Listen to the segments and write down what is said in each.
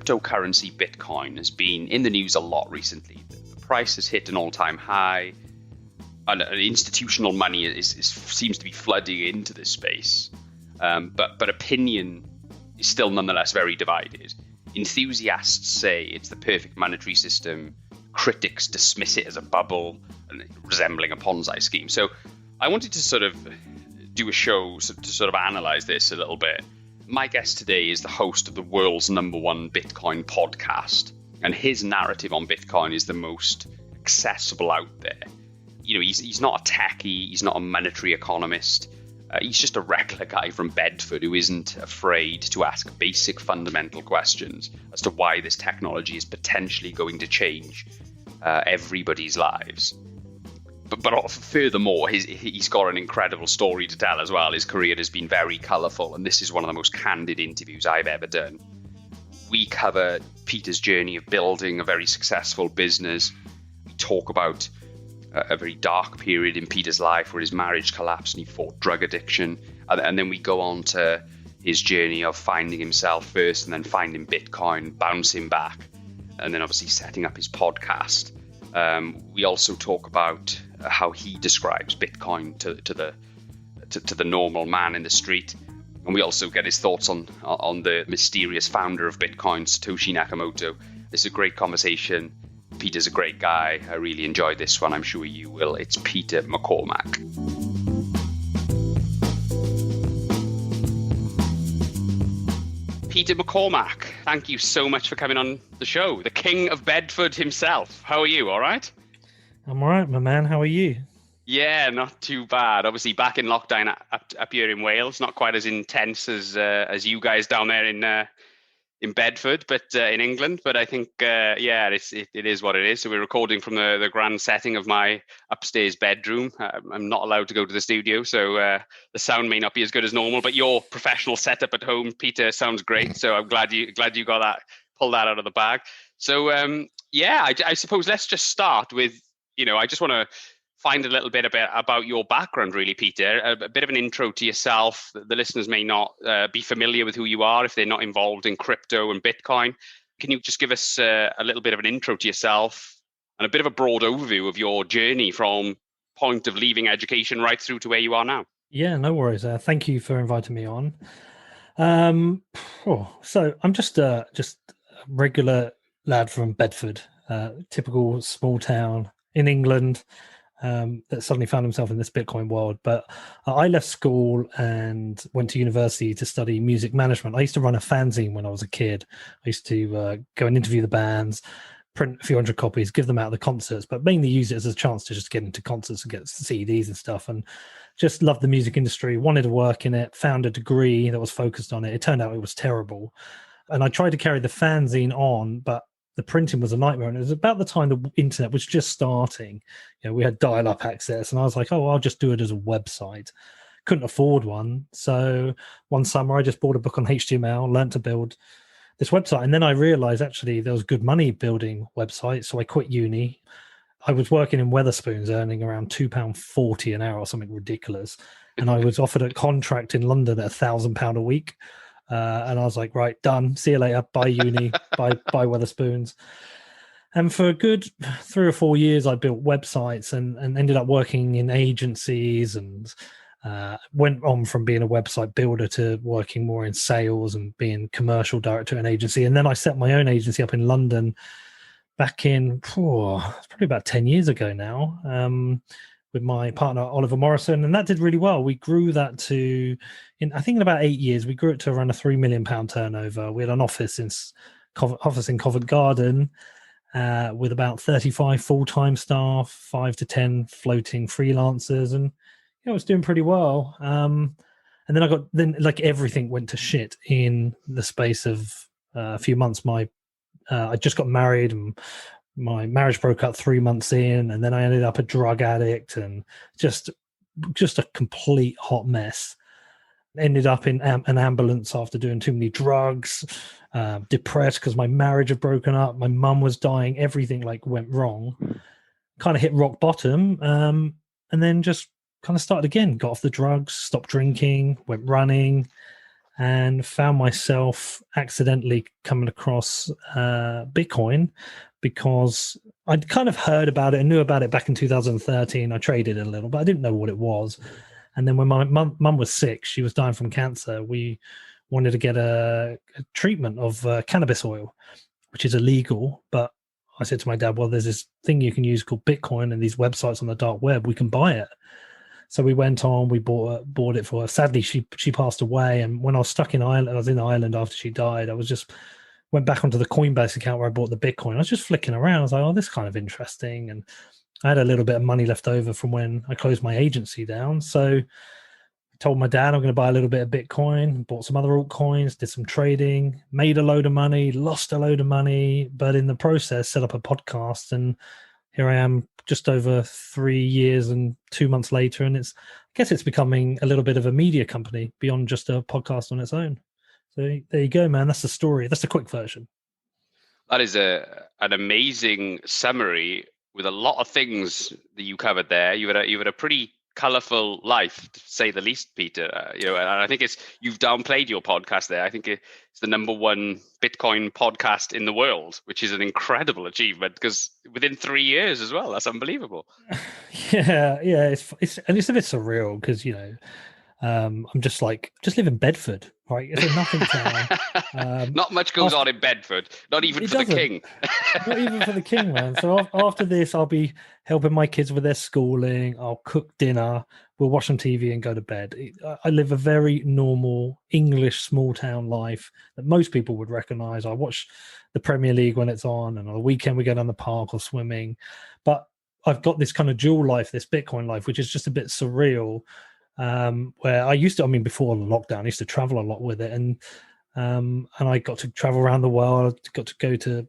cryptocurrency Bitcoin has been in the news a lot recently. The price has hit an all-time high, and institutional money seems to be flooding into this space. But opinion is still nonetheless very divided. Enthusiasts say it's the perfect monetary system. Critics dismiss it as a bubble and resembling a Ponzi scheme. So I wanted to sort of do a show to sort of analyze this a little bit. My guest today is the host of the world's #1 Bitcoin podcast, and his narrative on Bitcoin is the most accessible out there. You know, he's not a techie, he's not a monetary economist. He's just a regular guy from Bedford who isn't afraid to ask basic fundamental questions as to why this technology is potentially going to change everybody's lives. But furthermore, he's got an incredible story to tell as well. His career has been very colourful, and this is one of the most candid interviews I've ever done. We cover Peter's journey of building a very successful business. We talk about a very dark period in Peter's life where his marriage collapsed and he fought drug addiction. And then we go on to his journey of finding himself first and then finding Bitcoin, bouncing back, and then obviously setting up his podcast. We also talk about how he describes Bitcoin to the normal man in the street. And we also get his thoughts on the mysterious founder of Bitcoin, Satoshi Nakamoto. This is a great conversation. Peter's a great guy. I really enjoyed this one. I'm sure you will. It's Peter McCormack. Peter McCormack, thank you so much for coming on the show. The King of Bedford himself. How are you? All right? I'm all right, my man. How are you? Yeah, not too bad. Obviously, back in lockdown up here in Wales, not quite as intense as you guys down there in Bedford, but in England. But I think, it is what it is. So we're recording from the grand setting of my upstairs bedroom. I'm not allowed to go to the studio, so the sound may not be as good as normal. But your professional setup at home, Peter, sounds great. So I'm glad you got that, pulled that out of the bag. So I suppose let's just start with, I just want to find a little bit about your background, really, Peter. A bit of an intro to yourself. The listeners may not be familiar with who you are if they're not involved in crypto and Bitcoin. Can you just give us a little bit of an intro to yourself and a bit of a broad overview of your journey from point of leaving education right through to where you are now? Yeah, no worries. Thank you for inviting me on. So I'm just a regular lad from Bedford, typical small town in England. That suddenly found himself in this Bitcoin world. But I left school and went to university to study music management. I used to run a fanzine when I was a kid. I used to go and interview the bands, print a few hundred copies, give them out at the concerts, but mainly use it as a chance to just get into concerts and get CDs and stuff. And just loved the music industry, wanted to work in it, found a degree that was focused on it. It turned out it was terrible. And I tried to carry the fanzine on, but the printing was a nightmare. And it was about the time the internet was just starting. We had dial-up access, and I was like, I'll just do it as a website. Couldn't afford one. So one summer I just bought a book on HTML, learned to build this website. And then I realized actually there was good money building websites. So I quit uni. I was working in Wetherspoons, earning around £2.40 an hour or something ridiculous. And I was offered a contract in London at £1,000 a week. And I was like, right, done. See you later. Bye uni, bye Wetherspoons. And for a good 3 or 4 years, I built websites and ended up working in agencies and went on from being a website builder to working more in sales and being commercial director at an agency. And then I set my own agency up in London back in, it's probably about 10 years ago now, with my partner, Oliver Morrison. And that did really well. We grew that to, in about 8 years, we grew it to around a £3 million turnover. We had an office in Covent Garden with about 35 full-time staff, 5 to 10 floating freelancers. And, it was doing pretty well. And then everything went to shit in the space of a few months. I just got married and my marriage broke up 3 months in, and then I ended up a drug addict and just a complete hot mess. Ended up in an ambulance after doing too many drugs, depressed because my marriage had broken up. My mum was dying. Everything went wrong. Kind of hit rock bottom, and then just kind of started again. Got off the drugs, stopped drinking, went running, and found myself accidentally coming across Bitcoin because I'd kind of heard about it and knew about it back in 2013. I traded a little, but I didn't know what it was. And then when my mum was sick, she was dying from cancer, we wanted to get a treatment of cannabis oil, which is illegal. But I said to my dad, well, there's this thing you can use called Bitcoin and these websites on the dark web. We can buy it. So we went on, we bought it for her. Sadly, she passed away. And when I was stuck in Ireland, I was in Ireland after she died. I was just went back onto the Coinbase account where I bought the Bitcoin. I was just flicking around. I was like, oh, this is kind of interesting. And I had a little bit of money left over from when I closed my agency down. So I told my dad I'm going to buy a little bit of Bitcoin, bought some other altcoins, did some trading, made a load of money, lost a load of money, but in the process set up a podcast, and here I am just over 3 years and 2 months later, and I guess it's becoming a little bit of a media company beyond just a podcast on its own. So there you go, man. That's the story. That's the quick version. That is an amazing summary with a lot of things that you covered there. You had a pretty colorful life, to say the least, Peter. And I think you've downplayed your podcast there. I think it's the &1 Bitcoin podcast in the world, which is an incredible achievement, because within 3 years as well. That's unbelievable. Yeah. It's a bit surreal because I'm just live in Bedford, right? It's a nothing town. Not much goes on in Bedford, not even for the king. Not even for the king, man. So after this, I'll be helping my kids with their schooling. I'll cook dinner. We'll watch some TV and go to bed. I live a very normal English small town life that most people would recognize. I watch the Premier League when it's on, and on the weekend we go down the park or swimming. But I've got this kind of dual life, this Bitcoin life, which is just a bit surreal. Where I used to, before the lockdown, I used to travel a lot with it, and I got to travel around the world. Got to go to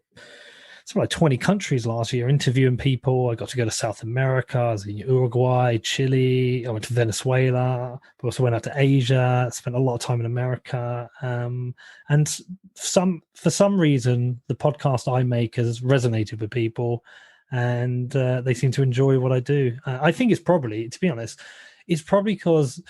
something like 20 countries last year, interviewing people. I got to go to South America. I was in Uruguay, Chile. I went to Venezuela. But also went out to Asia. Spent a lot of time in America. And for some reason, the podcast I make has resonated with people, and they seem to enjoy what I do. I think it's probably, to be honest, it's probably because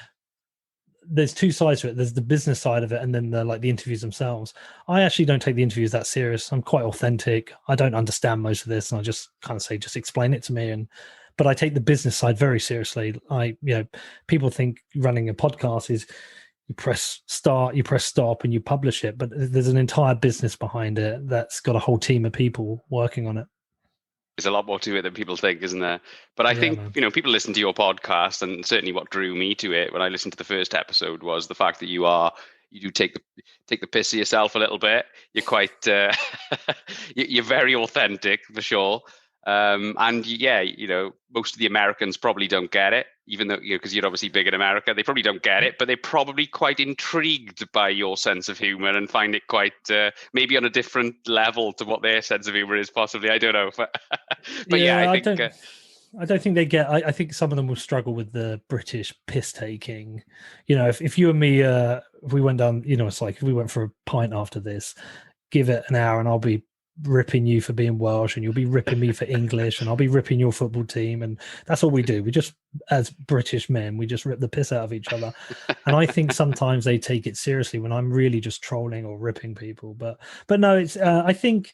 there's two sides to it. There's the business side of it, and then the interviews themselves. I actually don't take the interviews that serious. I'm quite authentic. I don't understand most of this, and I just kind of say, just explain it to me. But I take the business side very seriously. People think running a podcast is you press start, you press stop, and you publish it. But there's an entire business behind it that's got a whole team of people working on it. There's a lot more to it than people think, isn't there? But I think, people listen to your podcast, and certainly what drew me to it when I listened to the first episode was the fact that you do take the piss of yourself a little bit. You're quite, you're very authentic for sure. And most of the Americans probably don't get it, even though, because you're obviously big in America, they probably don't get it, but they're probably quite intrigued by your sense of humor and find it quite, maybe on a different level to what their sense of humor is possibly. I don't know. But I don't think they get, I think some of them will struggle with the British piss taking. If you and me, if we went down, it's like if we went for a pint after this, give it an hour and I'll be ripping you for being Welsh, and you'll be ripping me for English, and I'll be ripping your football team, and that's all we do. We just, as British men, we just rip the piss out of each other. And I think sometimes they take it seriously when I'm really just trolling or ripping people. But no, it's I think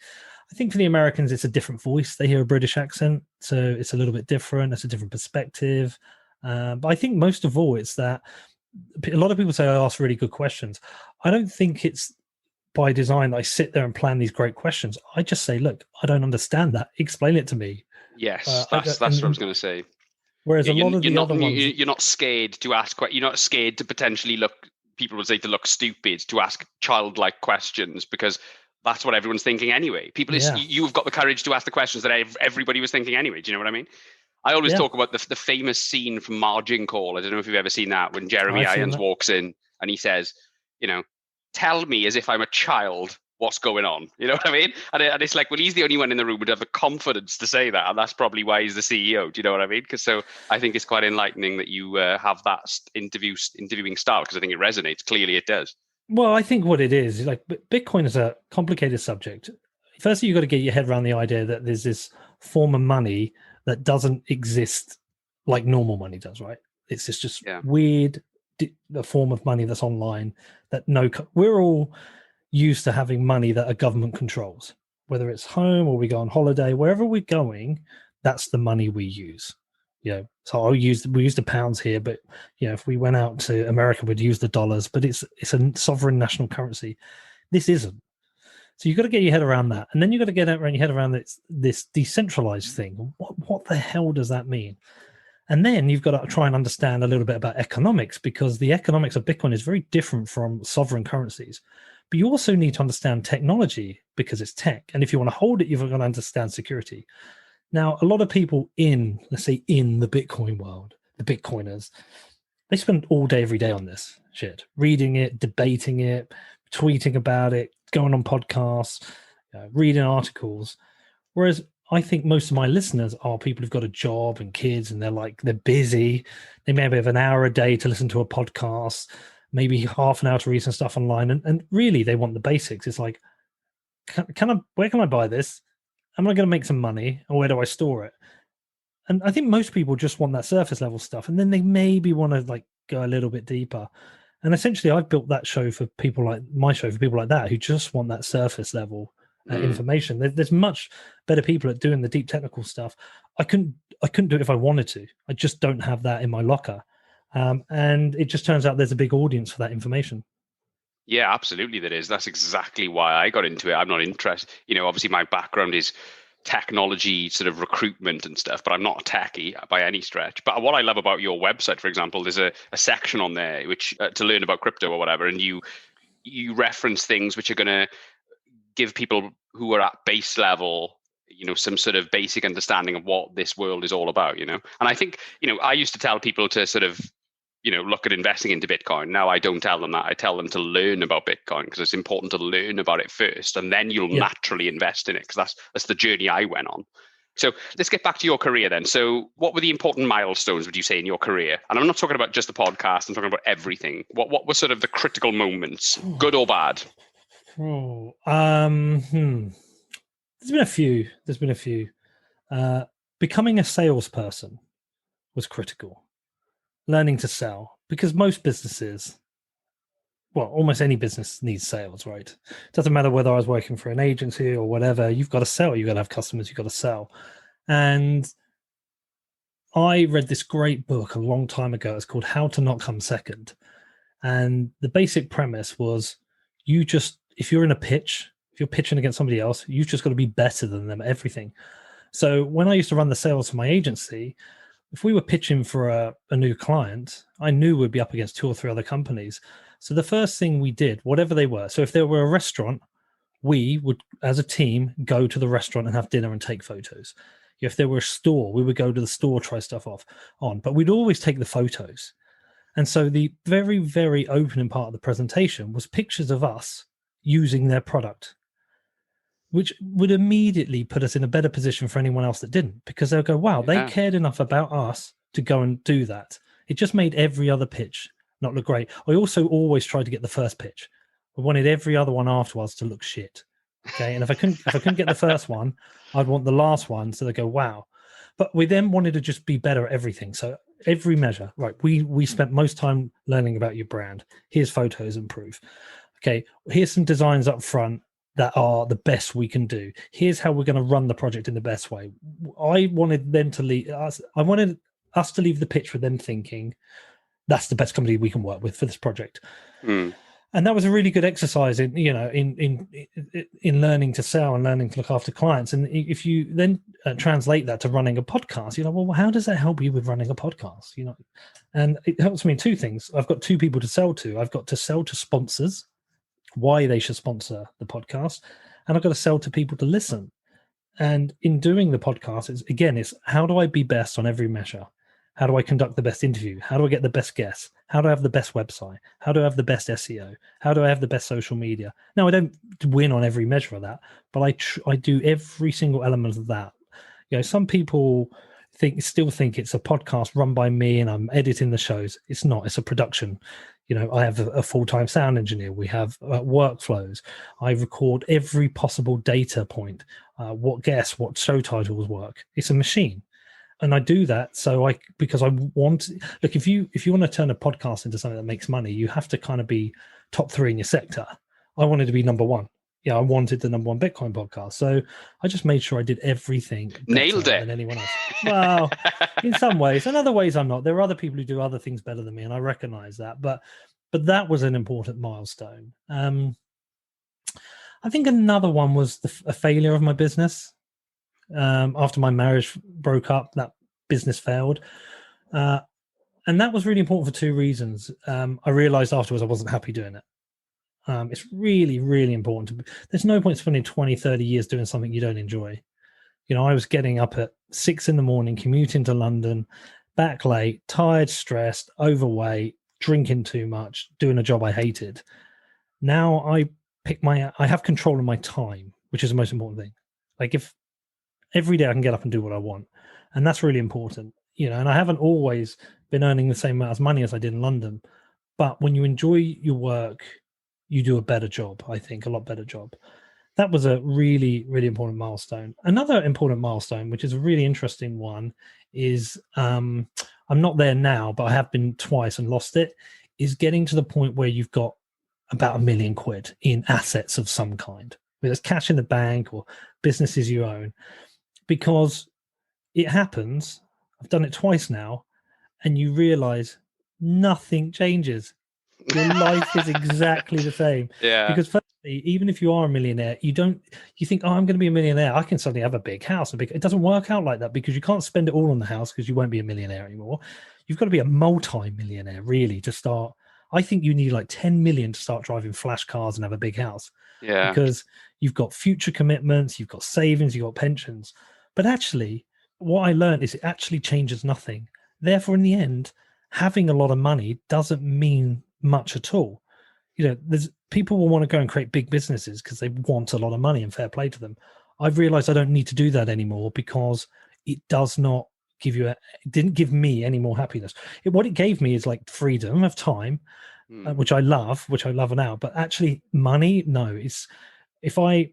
for the Americans it's a different voice. They hear a British accent, so it's a little bit different. It's a different perspective. But I think most of all it's that a lot of people say I ask really good questions. I don't think it's by design I sit there and plan these great questions. I just say, look, I don't understand that. Explain it to me. Yes, that's what I was going to say. Whereas a lot of the other ones, you're not scared to ask. You're not scared to potentially look. People would say to look stupid, to ask childlike questions, because that's what everyone's thinking anyway. You've got the courage to ask the questions that everybody was thinking anyway. Do you know what I mean? I always talk about the famous scene from Margin Call. I don't know if you've ever seen that, when Jeremy Irons walks in and he says, tell me as if I'm a child what's going on. You know what I mean? And it's like, well, he's the only one in the room who'd have the confidence to say that. And that's probably why he's the CEO. Do you know what I mean? So I think it's quite enlightening that you have that interviewing style, because I think it resonates. Clearly it does. Well, I think what it is like, Bitcoin is a complicated subject. Firstly, you've got to get your head around the idea that there's this form of money that doesn't exist like normal money does, right? It's just weird, a form of money that's online that we're all used to having money that a government controls, whether it's home or we go on holiday, wherever we're going, that's the money we use. So we use the pounds here, but if we went out to America, we'd use the dollars, but it's a sovereign national currency. This isn't. So you've got to get your head around that. And then you've got to get around your head around this decentralized thing. What the hell does that mean? And then you've got to try and understand a little bit about economics, because the economics of Bitcoin is very different from sovereign currencies. But you also need to understand technology, because it's tech. And if you want to hold it, you've got to understand security. Now, a lot of people let's say in the Bitcoin world, the Bitcoiners, they spend all day, every day on this shit, reading it, debating it, tweeting about it, going on podcasts, reading articles. Whereas I think most of my listeners are people who've got a job and kids, and they're busy. They maybe have an hour a day to listen to a podcast, maybe half an hour to read some stuff online. And really they want the basics. It's like, where can I buy this? Am I going to make some money, or where do I store it? And I think most people just want that surface level stuff. And then they maybe want to go a little bit deeper. And essentially I've built that show for people like that, who just want that surface level information. There's much better people at doing the deep technical stuff. I couldn't do it if I wanted to. I just don't have that in my locker. And it just turns out there's a big audience for that information. Yeah, absolutely there is. That's exactly why I got into it. I'm not interested. Obviously my background is technology, sort of recruitment and stuff, but I'm not a techie by any stretch. But what I love about your website, for example, there's a section on there which to learn about crypto or whatever, and you reference things which are going to give people who are at base level, some sort of basic understanding of what this world is all about, And I think, I used to tell people to sort of, look at investing into Bitcoin. Now I don't tell them that. I tell them to learn about Bitcoin, because it's important to learn about it first, and then you'll naturally invest in it, because that's the journey I went on. So let's get back to your career then. So what were the important milestones, would you say, in your career? And I'm not talking about just the podcast, I'm talking about everything. What were sort of the critical moments, good or bad? There's been a few. Becoming a salesperson was critical. Learning to sell, because most businesses, almost any business needs sales, right? It doesn't matter whether I was working for an agency or whatever. You've got to sell. You've got to have customers. You've got to sell. And I read this great book a long time ago. It's called How to Not Come Second. And the basic premise was, if you're in a pitch, if you're pitching against somebody else, you've just got to be better than them at everything. So when I used to run the sales for my agency, if we were pitching for a new client, I knew we'd be up against 2 or 3 other companies. So the first thing we did, whatever they were, so if there were a restaurant, we would, as a team, go to the restaurant and have dinner and take photos. If there were a store, we would go to the store, try stuff on, but we'd always take the photos. And so the very, very opening part of the presentation was pictures of us using their product, which would immediately put us in a better position for anyone else that didn't, because they'll go, wow, they cared enough about us to go and do that. It just made every other pitch not look great. I also always tried to get the first pitch. I wanted every other one afterwards to look shit. Okay. And if I couldn't get the first one, I'd want the last one. So they go, wow. But we then wanted to just be better at everything. So every measure, right? We spent most time learning about your brand. Here's photos and proof. Okay. Here's some designs up front that are the best we can do. Here's how we're going to run the project in the best way. I wanted them to leave us. I wanted us to leave the pitch with them thinking that's the best company we can work with for this project. And that was a really good exercise in learning to sell and learning to look after clients. And if you then translate that to running a podcast, well, how does that help you with running a podcast? And it helps me in 2 things. I've got 2 people to sell to. I've got to sell to sponsors, why they should sponsor the podcast, and I've got to sell to people to listen. And in doing the podcast, it's how do I be best on every measure? How do I conduct the best interview? How do I get the best guests? How do I have the best website? How do I have the best SEO? How do I have the best social media? Now, I don't win on every measure of that, but I do every single element of that. Some people still think it's a podcast run by me and I'm editing the shows. It's not. It's a production. I have a full-time sound engineer. We have workflows. I record every possible data point, what guests, what show titles work. It's a machine. And I do that because I want, look, if you want to turn a podcast into something that makes money, you have to kind of be top 3 in your sector. I wanted to be number 1. Yeah, I wanted the number 1 Bitcoin podcast. So I just made sure I did everything Nailed it than anyone else. Well, in some ways, and other ways I'm not. There are other people who do other things better than me, and I recognize that. But that was an important milestone. I think another one was a failure of my business. After my marriage broke up, that business failed. And that was really important for 2 reasons. I realized afterwards I wasn't happy doing it. It's really, really important. There's no point spending 20, 30 years doing something you don't enjoy. You know, I was getting up at 6 a.m, commuting to London, back late, tired, stressed, overweight, drinking too much, doing a job I hated. Now I have control of my time, which is the most important thing. Like, if every day I can get up and do what I want, and that's really important, you know. And I haven't always been earning the same amount of money as I did in London, but when you enjoy your work, you do a better job. I think a lot better job. That was a really, really important milestone. Another important milestone, which is a really interesting one, is I'm not there now, but I have been twice and lost it, is getting to the point where you've got about £1 million in assets of some kind, whether it's cash in the bank or businesses you own. Because it happens, I've done it twice now, and you realize nothing changes. Your life is exactly the same. Yeah. Because firstly, even if you are a millionaire, you think, oh, I'm going to be a millionaire, I can suddenly have a big house. It doesn't work out like that, because you can't spend it all on the house, because you won't be a millionaire anymore. You've got to be a multi-millionaire, really, to start. I think you need like 10 million to start driving flash cars and have a big house. Yeah. Because you've got future commitments, you've got savings, you've got pensions. But actually, what I learned is it actually changes nothing. Therefore, in the end, having a lot of money doesn't mean much at all. You know, there's people will want to go and create big businesses because they want a lot of money, and fair play to them. I've realized I don't need to do that anymore, because it does not give you it didn't give me any more happiness. What it gave me is like freedom of time, which I love now. But actually, money, no. It's if I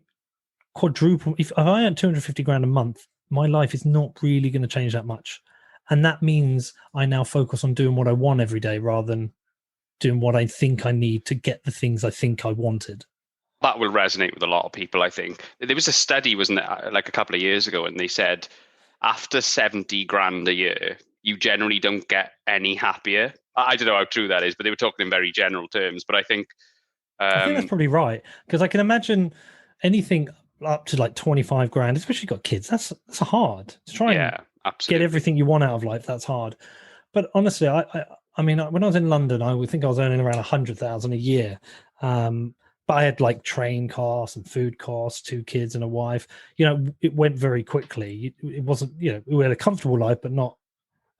earn 250 grand a month, my life is not really going to change that much. And that means I now focus on doing what I want every day, rather than doing what I think I need to get the things I think I wanted. That will resonate with a lot of people, I think. There was a study, wasn't it, like a couple of years ago, and they said after 70 grand a year, you generally don't get any happier. I don't know how true that is, but they were talking in very general terms. But I think that's probably right, because I can imagine anything up to like 25 grand, especially got kids. That's hard to try and absolutely get everything you want out of life. That's hard. But honestly, I mean, when I was in London, I would think I was earning around 100,000 a year. But I had like train costs and food costs, 2 kids and a wife. You know, it went very quickly. It wasn't, you know, we had a comfortable life, but not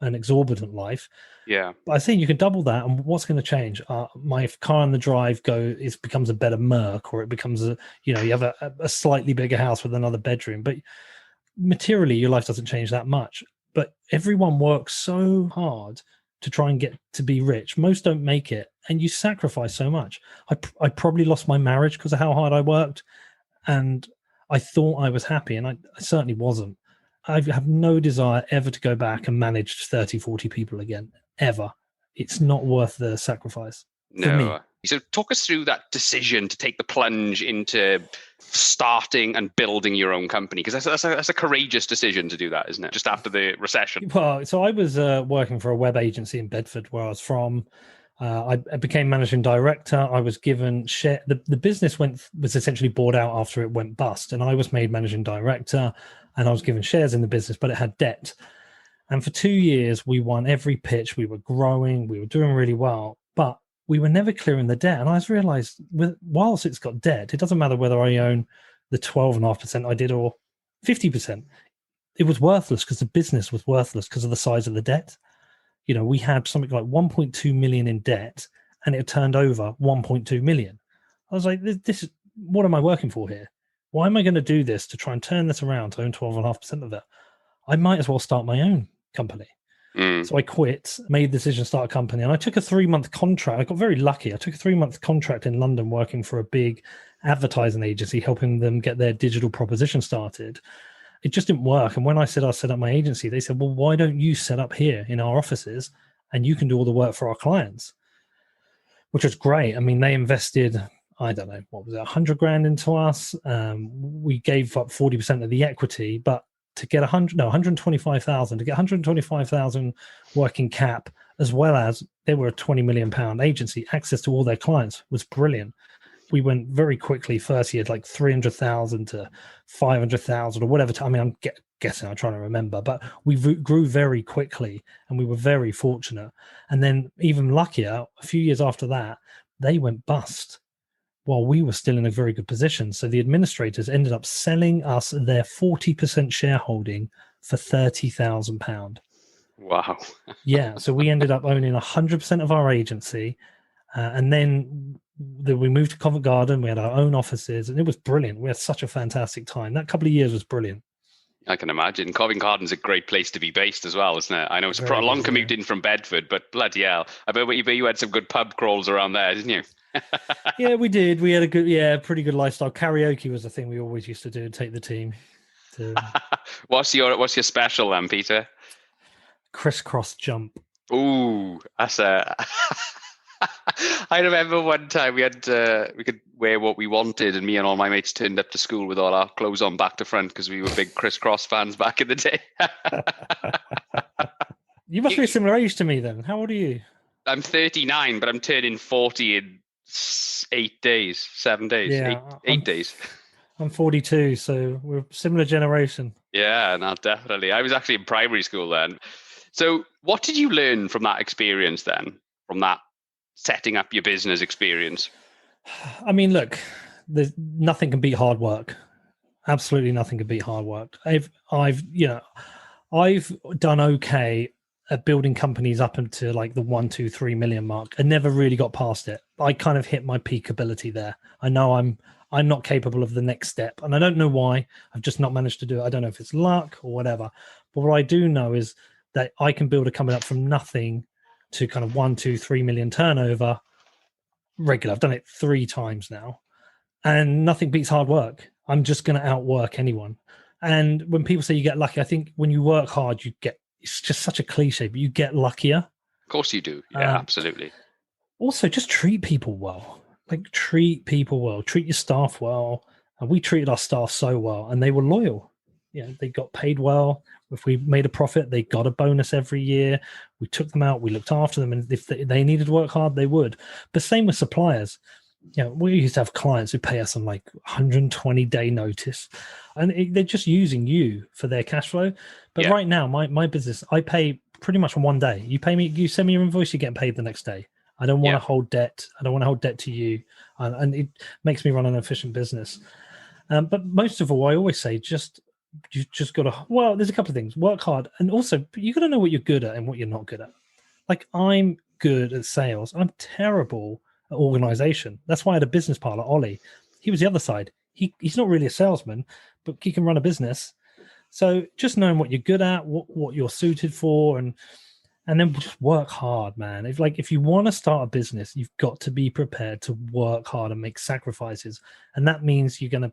an exorbitant life. Yeah. But I think you can double that. And what's going to change? My car on the drive becomes a better Merc, or it becomes you have a slightly bigger house with another bedroom. But materially, your life doesn't change that much. But everyone works so hard to try and get to be rich. Most don't make it, and you sacrifice so much. I probably lost my marriage because of how hard I worked, and I thought I was happy, and I certainly wasn't. I have no desire ever to go back and manage 30, 40 people again, ever. It's not worth the sacrifice for me. So talk us through that decision to take the plunge into starting and building your own company, because that's a courageous decision to do that, isn't it? Just after the recession. Well, so I was working for a web agency in Bedford, where I was from. I became managing director. I was given share. The business was essentially bought out after it went bust, and I was made managing director, and I was given shares in the business, but it had debt. And for 2 years, we won every pitch. We were growing. We were doing really well, but we were never clearing the debt. And I realized, whilst it's got debt, it doesn't matter whether I own the 12.5% I did or 50%. It was worthless, because the business was worthless because of the size of the debt. You know, we had something like 1.2 million in debt, and it turned over 1.2 million. I was like, this is, what am I working for here? Why am I going to do this to try and turn this around to own 12.5% of it? I might as well start my own company. So I quit, made the decision to start a company, and I took a 3-month contract. I got very lucky. I took a 3-month contract in London working for a big advertising agency, helping them get their digital proposition started. it just didn't work. And when I said I'll set up my agency, they said, well, why don't you set up here in our offices and you can do all the work for our clients? Which was great. I mean, they invested, I don't know, what was it, 100 grand into us. We gave up 40% of the equity, but to get 125,000, to get 125,000 working cap, as well as they were a 20 million pound agency, access to all their clients was brilliant. We went very quickly. First year, like 300,000 to 500,000 or whatever. I mean, I'm guessing, I'm trying to remember, but we grew very quickly and we were very fortunate. And then even luckier, a few years after that, they went bust while we were still in a very good position. So the administrators ended up selling us their 40% shareholding for £30,000. Wow. Yeah. So we ended up owning 100% of our agency. And then we moved to Covent Garden. We had our own offices and it was brilliant. We had such a fantastic time. That couple of years was brilliant. I can imagine. Covent Garden's a great place to be based as well, isn't it? I know it's a long commute in from Bedford, but bloody hell. I bet you had some good pub crawls around there, didn't you? Yeah, we did. We had a pretty good lifestyle. Karaoke was the thing we always used to do and take the team to. What's your special then, Peter? Crisscross jump. Ooh, that's a. I remember one time we could wear what we wanted, and me and all my mates turned up to school with all our clothes on back to front because we were big crisscross fans back in the day. You must be a similar age to me then. How old are you? I'm 39, but I'm turning 40 in 7 days. Yeah, eight days. I'm 42, so we're a similar generation. Yeah, no, definitely. I was actually in primary school then. So what did you learn from that experience then, from that setting up your business experience? I mean, look, there's nothing can beat hard work. Absolutely nothing can beat hard work. I've done okay at building companies up into like the 1, 2, 3 million mark. I never really got past it. I kind of hit my peak ability there. I know I'm not capable of the next step, and I don't know why. I've just not managed to do it. I don't know if it's luck or whatever. But what I do know is that I can build a company up from nothing to kind of 1, 2, 3 million turnover regular. I've done it 3 times now, and nothing beats hard work. I'm just going to outwork anyone. And when people say you get lucky, I think when you work hard, you get, it's just such a cliche, but you get luckier. Of course you do. Yeah, absolutely. Also, just treat people well. Like, treat people well. Treat your staff well. And we treated our staff so well, and they were loyal. Yeah, they got paid well. If we made a profit, they got a bonus every year. We took them out. We looked after them. And if they needed to work hard, they would. But same with suppliers. You know, we used to have clients who pay us on like 120-day notice, and they're just using you for their cash flow. But right now, my business, I pay pretty much on one day. You pay me, you send me your invoice, you're getting paid the next day. I don't want to hold debt. I don't want to hold debt to you, and it makes me run an efficient business. But most of all, I always say you just got to. Well, there's a couple of things. Work hard, and also you got to know what you're good at and what you're not good at. Like, I'm good at sales. I'm terrible organization. That's why I had a business partner, Ollie. He was the other side. He's not really a salesman, but he can run a business. So just knowing what you're good at, what you're suited for, and then just work hard, man. If you want to start a business, you've got to be prepared to work hard and make sacrifices. And that means you're going to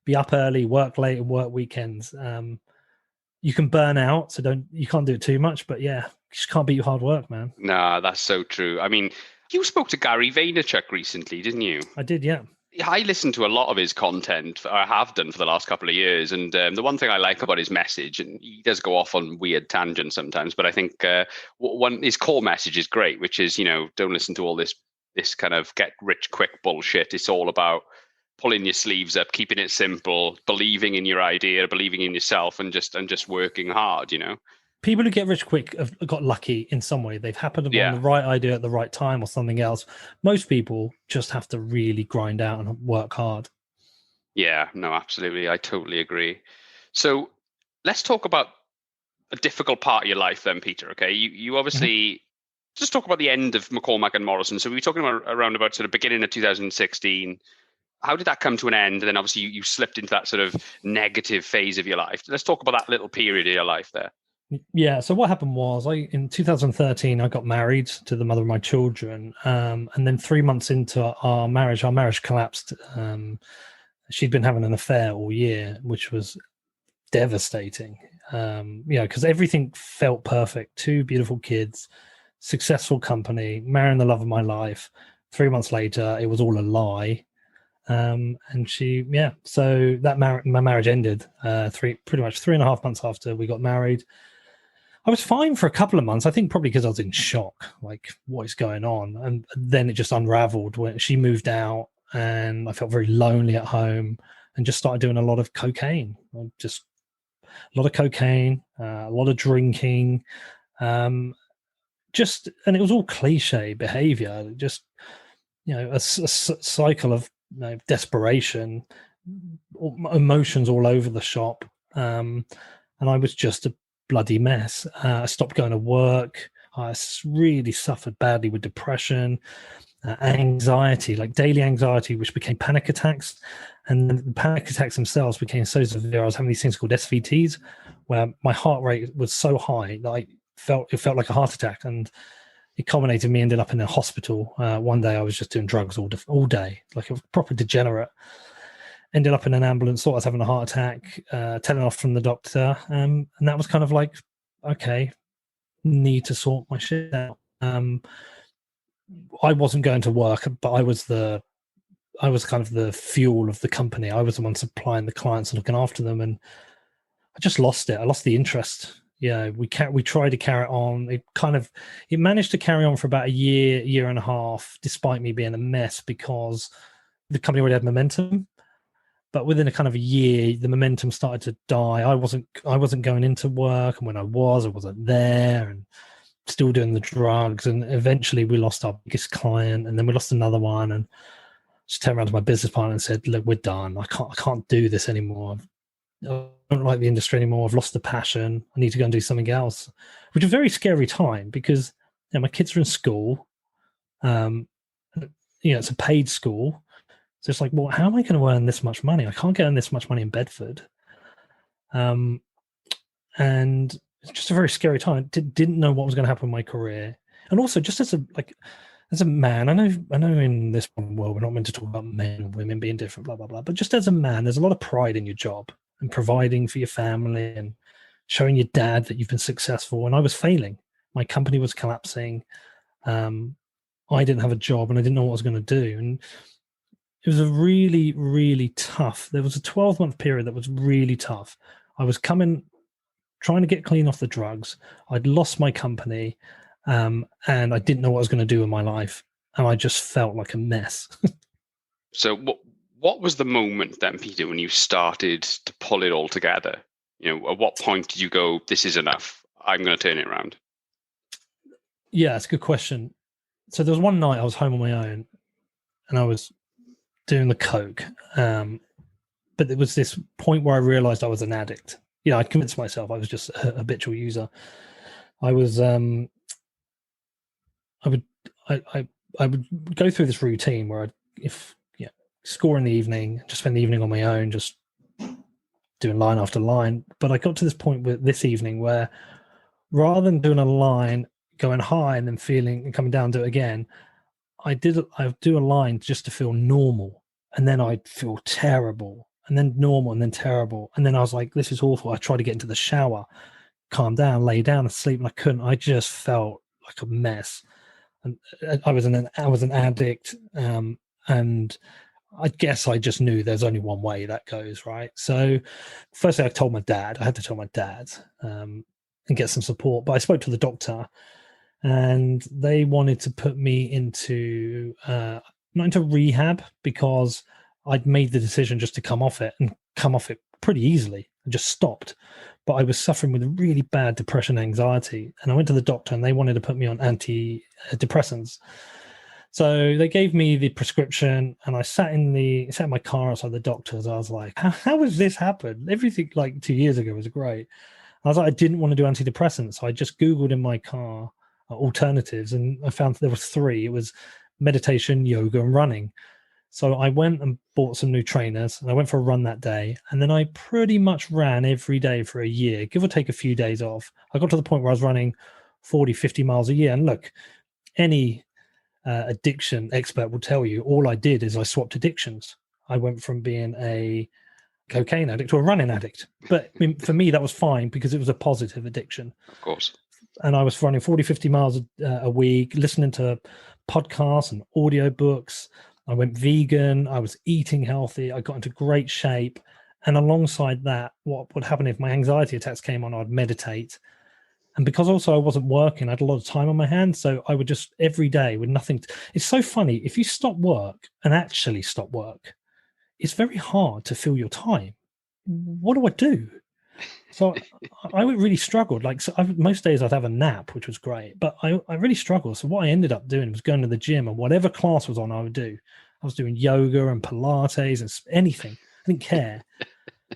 be up early, work late, and work weekends. You can burn out, so you can't do it too much, but yeah, you just can't beat your hard work, man. Nah, that's so true. I mean, you spoke to Gary Vaynerchuk recently, didn't you? I did, yeah. I listened to a lot of his content, or I have done for the last couple of years. And the one thing I like about his message, and he does go off on weird tangents sometimes, but I think his core message is great, which is, don't listen to all this kind of get rich quick bullshit. It's all about pulling your sleeves up, keeping it simple, believing in your idea, believing in yourself, and just working hard, People who get rich quick have got lucky in some way. They've happened upon the right idea at the right time or something else. Most people just have to really grind out and work hard. Yeah, no, absolutely. I totally agree. So let's talk about a difficult part of your life then, Peter. Okay. You obviously just talk about the end of McCormack and Morrison. So we were talking around about sort of beginning of 2016. How did that come to an end? And then obviously you slipped into that sort of negative phase of your life. Let's talk about that little period of your life there. Yeah. So what happened was, in 2013, I got married to the mother of my children, and then 3 months into our marriage collapsed. She'd been having an affair all year, which was devastating. Because everything felt perfect. 2 beautiful kids, successful company, marrying the love of my life. 3 months later, it was all a lie. And so my marriage ended pretty much 3.5 months after we got married. I was fine for a couple of months. I think probably because I was in shock, like what is going on? And then it just unraveled when she moved out, and I felt very lonely at home, and just started doing a lot of cocaine. Just a lot of cocaine, a lot of drinking, and it was all cliche behavior. Just a cycle of desperation, emotions all over the shop, and I was just a bloody mess. I stopped going to work. I really suffered badly with depression, anxiety, like daily anxiety, which became panic attacks. And the panic attacks themselves became so severe. I was having these things called SVTs, where my heart rate was so high that it felt like a heart attack. And it culminated in me ending up in a hospital. One day I was just doing drugs all day, like a proper degenerate. Ended up in an ambulance, thought I was having a heart attack, telling off from the doctor. And that was kind of like, okay, need to sort my shit out. I wasn't going to work, but I was kind of the fuel of the company. I was the one supplying the clients and looking after them. And I just lost it. I lost the interest. We tried to carry it on. It managed to carry on for about a year and a half, despite me being a mess, because the company already had momentum. But within a kind of a year, the momentum started to die. I wasn't going into work, and when I wasn't there, and still doing the drugs. And eventually, we lost our biggest client, and then we lost another one. And just turned around to my business partner and said, "Look, we're done. I can't do this anymore. I don't like the industry anymore. I've lost the passion. I need to go and do something else," which was a very scary time because my kids are in school. It's a paid school. So it's like, well, how am I going to earn this much money? I can't get earn this much money in Bedford. And it's just a very scary time. Didn't know what was going to happen in my career. And also just as a man, I know in this world, we're not meant to talk about men and women being different, blah, blah, blah. But just as a man, there's a lot of pride in your job and providing for your family and showing your dad that you've been successful. And I was failing. My company was collapsing. I didn't have a job and I didn't know what I was going to do. And it was a really, really tough. There was a 12-month period that was really tough. I was trying to get clean off the drugs. I'd lost my company, and I didn't know what I was going to do in my life. And I just felt like a mess. So what was the moment then, Peter, when you started to pull it all together? At what point did you go, this is enough, I'm going to turn it around? Yeah, it's a good question. So there was one night I was home on my own, and I was doing the coke, but there was this point where I realized I was an addict. I convinced myself I was just a habitual user. I was I would go through this routine where I'd score in the evening, just spend the evening on my own, just doing line after line. But I got to this point with this evening where rather than doing a line, going high and then feeling and coming down, do it again, I'd do a line just to feel normal, and then I'd feel terrible, and then normal, and then terrible. And then I was like, this is awful. I tried to get into the shower, calm down, lay down and sleep, and I couldn't. I just felt like a mess. And I was an addict. And I guess I just knew there's only one way that goes, right? So firstly, I told my dad. I had to tell my dad and get some support. But I spoke to the doctor, and they wanted to put me into not into rehab, because I'd made the decision just to come off it pretty easily and just stopped. But I was suffering with really bad depression, anxiety, and I went to the doctor and they wanted to put me on antidepressants. So they gave me the prescription, and I sat in my car outside the doctor's. I was like, how has this happened? Everything like 2 years ago was great. I was like, I didn't want to do antidepressants. So I just Googled in my car alternatives, and I found there was 3. It was meditation, yoga, and running. So I went and bought some new trainers, and I went for a run that day. And then I pretty much ran every day for a year, give or take a few days off. I got to the point where I was running 40, 50 miles a year. And look, any addiction expert will tell you all I did is I swapped addictions. I went from being a cocaine addict or a running addict. But I mean, for me, that was fine because it was a positive addiction. Of course. And I was running 40, 50 miles a week, listening to podcasts and audiobooks. I went vegan. I was eating healthy. I got into great shape. And alongside that, what would happen if my anxiety attacks came on, I'd meditate. And because also I wasn't working, I had a lot of time on my hands. So I would just every day with nothing. It's so funny. If you stop work and actually stop work, it's very hard to fill your time. What do I do? So I really struggled. Like most days I'd have a nap, which was great, but I really struggled. So what I ended up doing was going to the gym, and whatever class was on, I would do. I was doing yoga and Pilates and anything. I didn't care.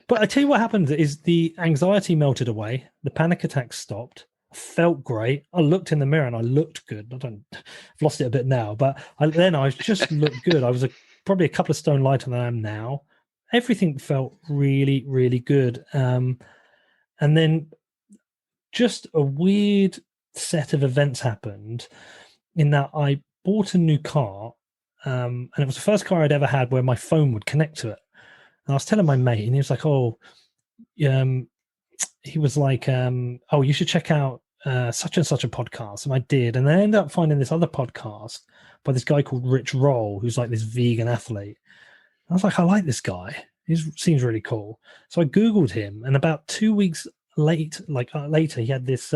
But I tell you what happened is the anxiety melted away. The panic attacks stopped. I felt great. I looked in the mirror and I looked good. I've lost it a bit now, but then I just looked good. I was probably a couple of stone lighter than I am now. Everything felt really, really good. And then just a weird set of events happened in that I bought a new car. And it was the first car I'd ever had where my phone would connect to it. And I was telling my mate, and he was like, oh, you should check out such and such a podcast. And I did. And I ended up finding this other podcast by this guy called Rich Roll, who's like this vegan athlete. I was like, I like this guy. He seems really cool. So I Googled him, and about 2 weeks later, he had this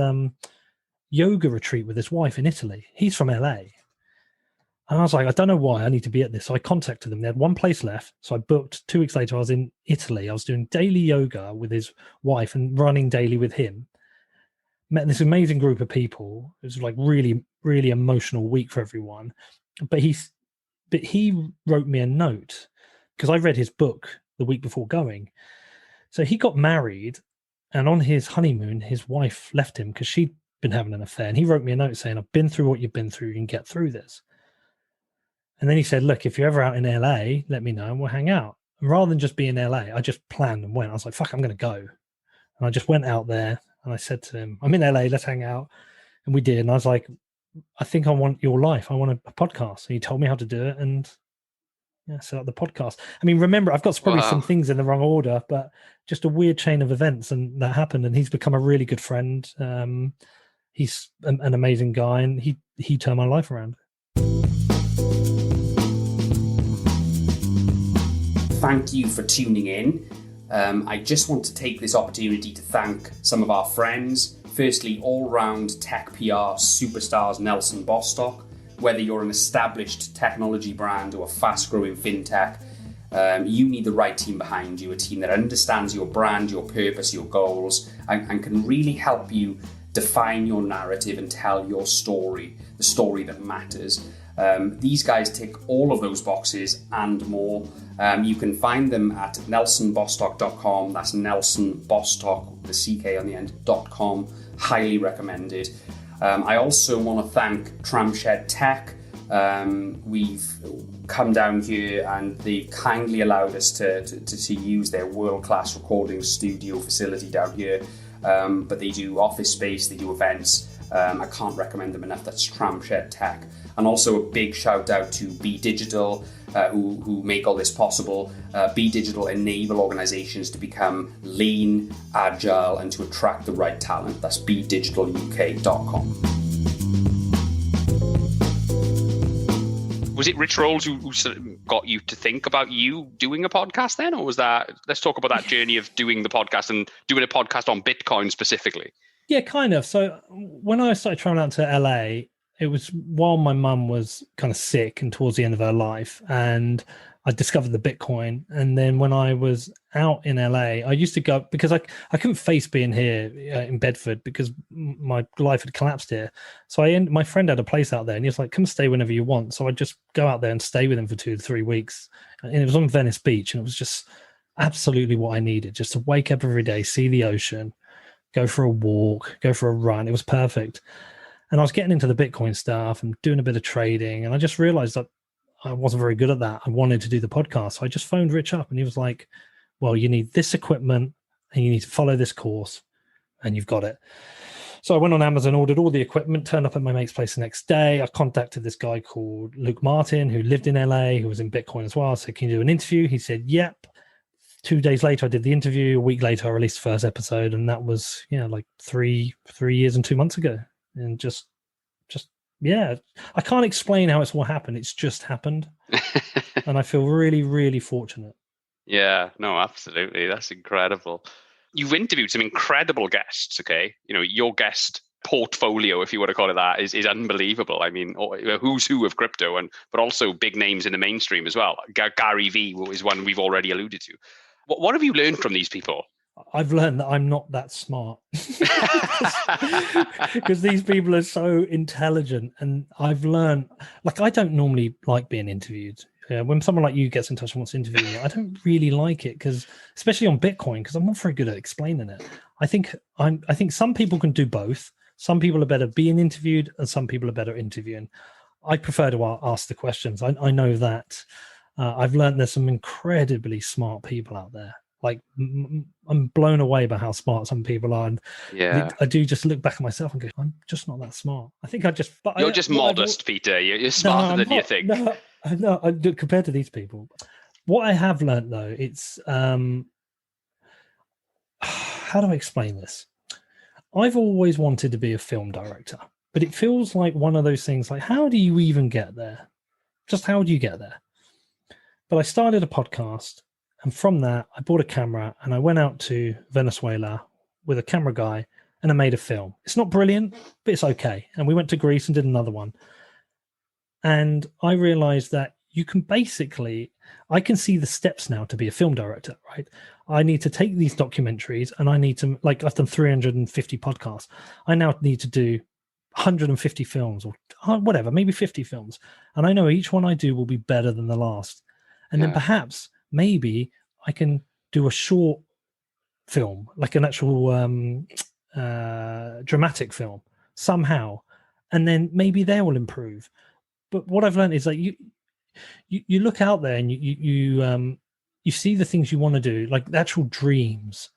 yoga retreat with his wife in Italy. He's from LA. And I was like, I don't know why I need to be at this. So I contacted them. They had one place left. So I booked. 2 weeks later, I was in Italy. I was doing daily yoga with his wife and running daily with him. Met this amazing group of people. It was like really, really emotional week for everyone. But he wrote me a note because I read his book the week before going. So he got married, and on his honeymoon, his wife left him because she'd been having an affair. And he wrote me a note saying, I've been through what you've been through. You can get through this. And then he said, look, if you're ever out in LA, let me know and we'll hang out. And rather than just be in LA, I just planned and went. I was like, fuck, I'm going to go. And I just went out there and I said to him, I'm in LA, let's hang out. And we did. And I was like, I think I want your life. I want a podcast. And he told me how to do it. And yeah, set up the podcast. I mean, remember, I've got probably some things in the wrong order, but just a weird chain of events. And that happened. And he's become a really good friend. He's an amazing guy. And he turned my life around. Thank you for tuning in. I just want to take this opportunity to thank some of our friends. Firstly, all-round tech PR superstars Nelson Bostock. Whether you're an established technology brand or a fast-growing fintech, you need the right team behind you, a team that understands your brand, your purpose, your goals, and can really help you define your narrative and tell your story, the story that matters. These guys tick all of those boxes and more. You can find them at nelsonbostock.com. That's Nelson Bostock, the CK on the end, .com. Highly recommended. I also want to thank Tramshed Tech. We've come down here and they've kindly allowed us to use their world-class recording studio facility down here. But they do office space, they do events. I can't recommend them enough. That's Tramshed Tech. And also a big shout out to Be Digital, who make all this possible. Be Digital enable organizations to become lean, agile, and to attract the right talent. That's bedigitaluk.com. Was it Rich Rolls who sort of got you to think about you doing a podcast then? Or was that, let's talk about that journey of doing the podcast and doing a podcast on Bitcoin specifically. Yeah, kind of. So when I started traveling out to LA, it was while my mum was kind of sick and towards the end of her life, and I discovered the Bitcoin. And then when I was out in LA, I used to go because I couldn't face being here in Bedford because my life had collapsed here. So my friend had a place out there, and he was like, "Come stay whenever you want." So I'd just go out there and stay with him for 2 to 3 weeks, and it was on Venice Beach, and it was just absolutely what I needed, just to wake up every day, see the ocean, go for a walk, go for a run. It was perfect. And I was getting into the Bitcoin stuff and doing a bit of trading. And I just realized that I wasn't very good at that. I wanted to do the podcast. So I just phoned Rich up and he was like, well, you need this equipment and you need to follow this course and you've got it. So I went on Amazon, ordered all the equipment, turned up at my mate's place the next day. I contacted this guy called Luke Martin, who lived in LA, who was in Bitcoin as well. I said, can you do an interview? He said, yep. 2 days later, I did the interview. A week later, I released the first episode, and that was like 3 years and 2 months ago. And just yeah, I can't explain how it's all happened. It's just happened, and I feel really, really fortunate. Yeah, no, absolutely. That's incredible. You've interviewed some incredible guests, okay? Your guest portfolio, if you want to call it that, is unbelievable. I mean, who's who of crypto, but also big names in the mainstream as well. Gary V is one we've already alluded to. What have you learned from these people? I've learned that I'm not that smart because these people are so intelligent, and I've learned, like, I don't normally like being interviewed. When someone like you gets in touch and wants to interview me, I don't really like it, because especially on Bitcoin, because I'm not very good at explaining it. I think some people can do both. Some people are better being interviewed, and some people are better interviewing. I prefer to ask the questions. I know that. I've learned there's some incredibly smart people out there. Like, I'm blown away by how smart some people are. And yeah, I do just look back at myself and go, I'm just not that smart. I think you're just modest, Peter. You're smarter than you think. No, compared to these people. What I have learned, though, it's how do I explain this? I've always wanted to be a film director, but it feels like one of those things, like, how do you even get there? Just how do you get there? But I started a podcast, and from that, I bought a camera and I went out to Venezuela with a camera guy, and I made a film. It's not brilliant, but it's okay. And we went to Greece and did another one. And I realized that you can I can see the steps now to be a film director, right? I need to take these documentaries, and I need to, like, I've done 350 podcasts. I now need to do 150 films, or whatever, maybe 50 films. And I know each one I do will be better than the last. And then perhaps, maybe I can do a short film, like an actual dramatic film somehow. And then maybe they will improve. But what I've learned is that you look out there, and you see the things you want to do, like the actual dreams.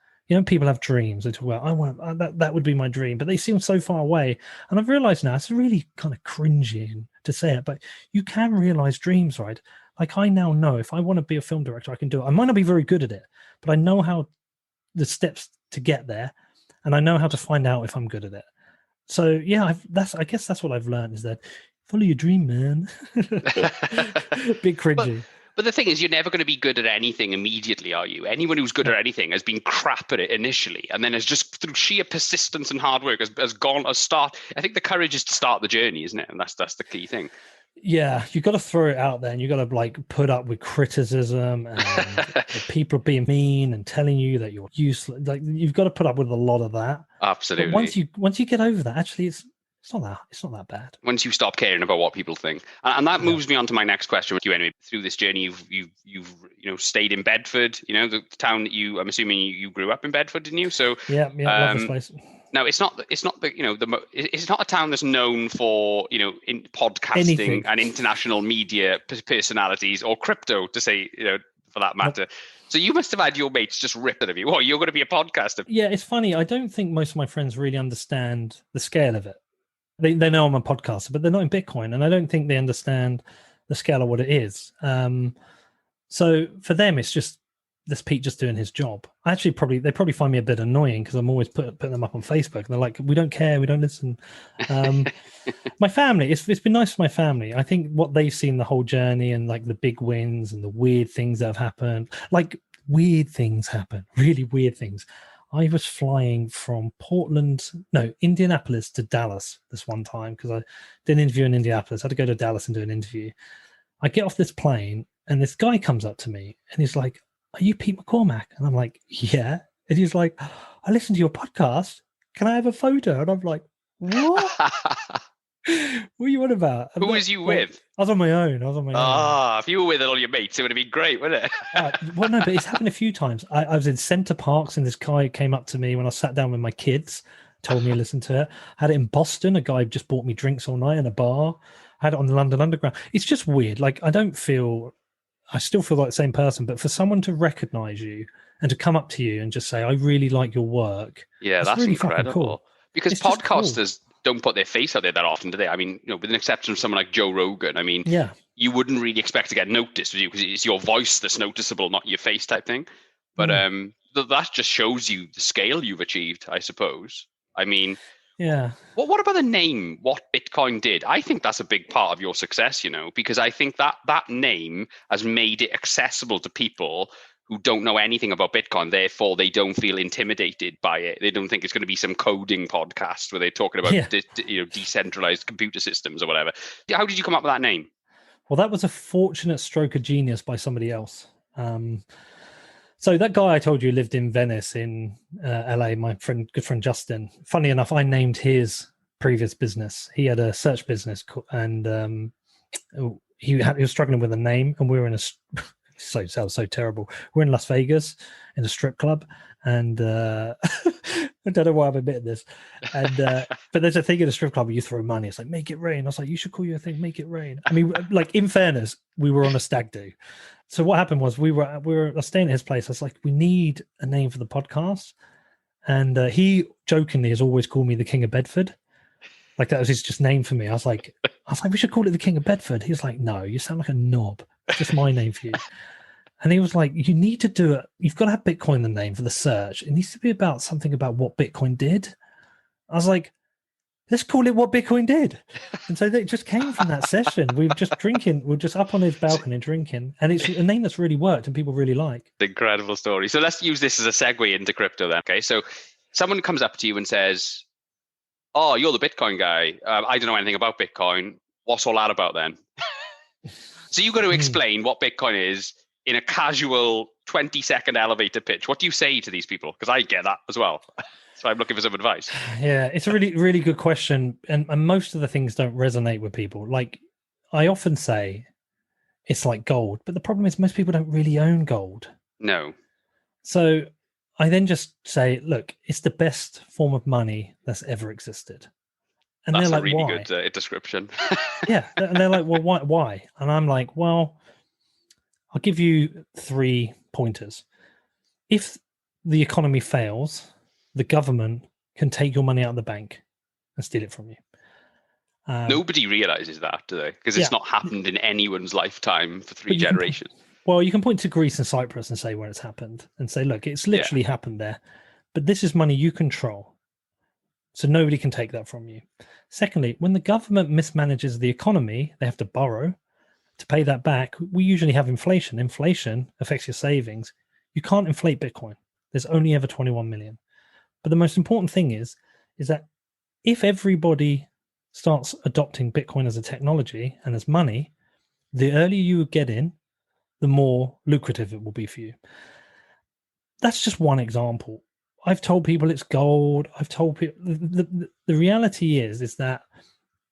People have dreams. They talk about, I want that would be my dream, but they seem so far away. And I've realized now, it's really kind of cringy to say it, but you can realize dreams, right? Like, I now know if I want to be a film director, I can do it. I might not be very good at it, but I know how the steps to get there, and I know how to find out if I'm good at it. So yeah, I guess that's what I've learned, is that follow your dream, man. Bit cringy. But the thing is, you're never going to be good at anything immediately, are you? Anyone who's good at anything has been crap at it initially, and then has just, through sheer persistence and hard work, has start. I think the courage is to start the journey, isn't it? And that's the key thing. Yeah, you got to throw it out there, and you got to, like, put up with criticism and people being mean and telling you that you're useless. Like, you've got to put up with a lot of that. Absolutely. But once you get over that, actually, it's not that bad. Once you stop caring about what people think, and that moves me on to my next question with you. Anyway, through this journey, you've stayed in Bedford, the town that I'm assuming you grew up in Bedford, didn't you? So yeah, love this place. Now, it's not it's not a town that's known for in podcasting Anything. and international media personalities, or crypto, to say for that matter. So you must have had your mates just rip at you. Oh, you're going to be a podcaster. Yeah, it's funny. I don't think most of my friends really understand the scale of it. They know I'm a podcaster, but they're not in Bitcoin, and I don't think they understand the scale of what it is. So for them, it's just this Pete just doing his job. They probably find me a bit annoying, because I'm always putting them up on Facebook, and they're like, we don't care, we don't listen. My family, it's been nice for my family. I think what they've seen the whole journey, and like the big wins and the weird things that have happened, like weird things happen, really weird things. I was flying from Indianapolis to Dallas this one time, because I did an interview in Indianapolis. I had to go to Dallas and do an interview. I get off this plane, and this guy comes up to me, and he's like, are you Pete McCormack? And I'm like, yeah. And he's like, I listened to your podcast. Can I have a photo? And I'm like, what? What are you on about? Who was you with? I was on my own. If you were with all your mates, it would have been great, wouldn't it? Well, no, but it's happened a few times. I was in Center Parks, and this guy came up to me when I sat down with my kids, told me to listen to it. I had it in Boston. A guy just bought me drinks all night in a bar. I had it on the London Underground. It's just weird. Like, I still feel like the same person, but for someone to recognize you and to come up to you and just say, I really like your work. Yeah, that's really incredible. Cool. Because podcasters don't put their face out there that often, do they? I mean, with an exception of someone like Joe Rogan, I mean, you wouldn't really expect to get noticed, would you? Because it's your voice that's noticeable, not your face type thing. But that just shows you the scale you've achieved, I suppose. I mean, Yeah. what about the name? What Bitcoin did? I think that's a big part of your success, because I think that name has made it accessible to people who don't know anything about Bitcoin. Therefore, they don't feel intimidated by it. They don't think it's going to be some coding podcast where they're talking about decentralized computer systems or whatever. How did you come up with that name? Well, that was a fortunate stroke of genius by somebody else. So that guy I told you lived in Venice in LA, my good friend Justin. Funny enough, I named his previous business. He had a search business, and he was struggling with a name, and we were in a sounds so terrible. We're in Las Vegas in a strip club, and I don't know why I'm admitting this. And but there's a thing in a strip club where you throw money. It's like, make it rain. I was like, you should call your thing "Make It Rain." I mean, like, in fairness, we were on a stag do. So what happened was we were staying at his place. I was like, we need a name for the podcast, and he jokingly has always called me the King of Bedford. Like, that was his just name for me. I was like, we should call it the King of Bedford. He was like, no, you sound like a knob. It's just my name for you. And he was like, you need to do it. You've got to have Bitcoin in the name for the search. It needs to be about something about what Bitcoin did. I was like, let's call it What Bitcoin Did. And so it just came from that session. We were just drinking. We were just up on his balcony drinking. And it's a name that's really worked and people really like. Incredible story. So let's use this as a segue into crypto then. Okay. So someone comes up to you and says, oh, you're the Bitcoin guy. I don't know anything about Bitcoin. What's all that about then? So you've got to explain what Bitcoin is in a casual 20-second elevator pitch. What do you say to these people? Because I get that as well. So I'm looking for some advice. Yeah, it's a really, really good question. And most of the things don't resonate with people. Like, I often say it's like gold, but the problem is most people don't really own gold. No. So I then just say, look, it's the best form of money that's ever existed. And that's they're like, a really why? good description. Yeah. And they're like, well, why? And I'm like, well, I'll give you 3 pointers. If the economy fails, the government can take your money out of the bank and steal it from you. Nobody realizes that, do they? Because it's not happened in anyone's lifetime for 3 generations. Well, you can point to Greece and Cyprus and say where it's happened and say, look, it's literally happened there. But this is money you control. So nobody can take that from you. Secondly, when the government mismanages the economy, they have to borrow to pay that back. We usually have inflation. Inflation affects your savings. You can't inflate Bitcoin. There's only ever 21 million. But the most important thing is that if everybody starts adopting Bitcoin as a technology and as money, the earlier you get in, the more lucrative it will be for you. That's just one example. I've told people it's gold. I've told people the reality is that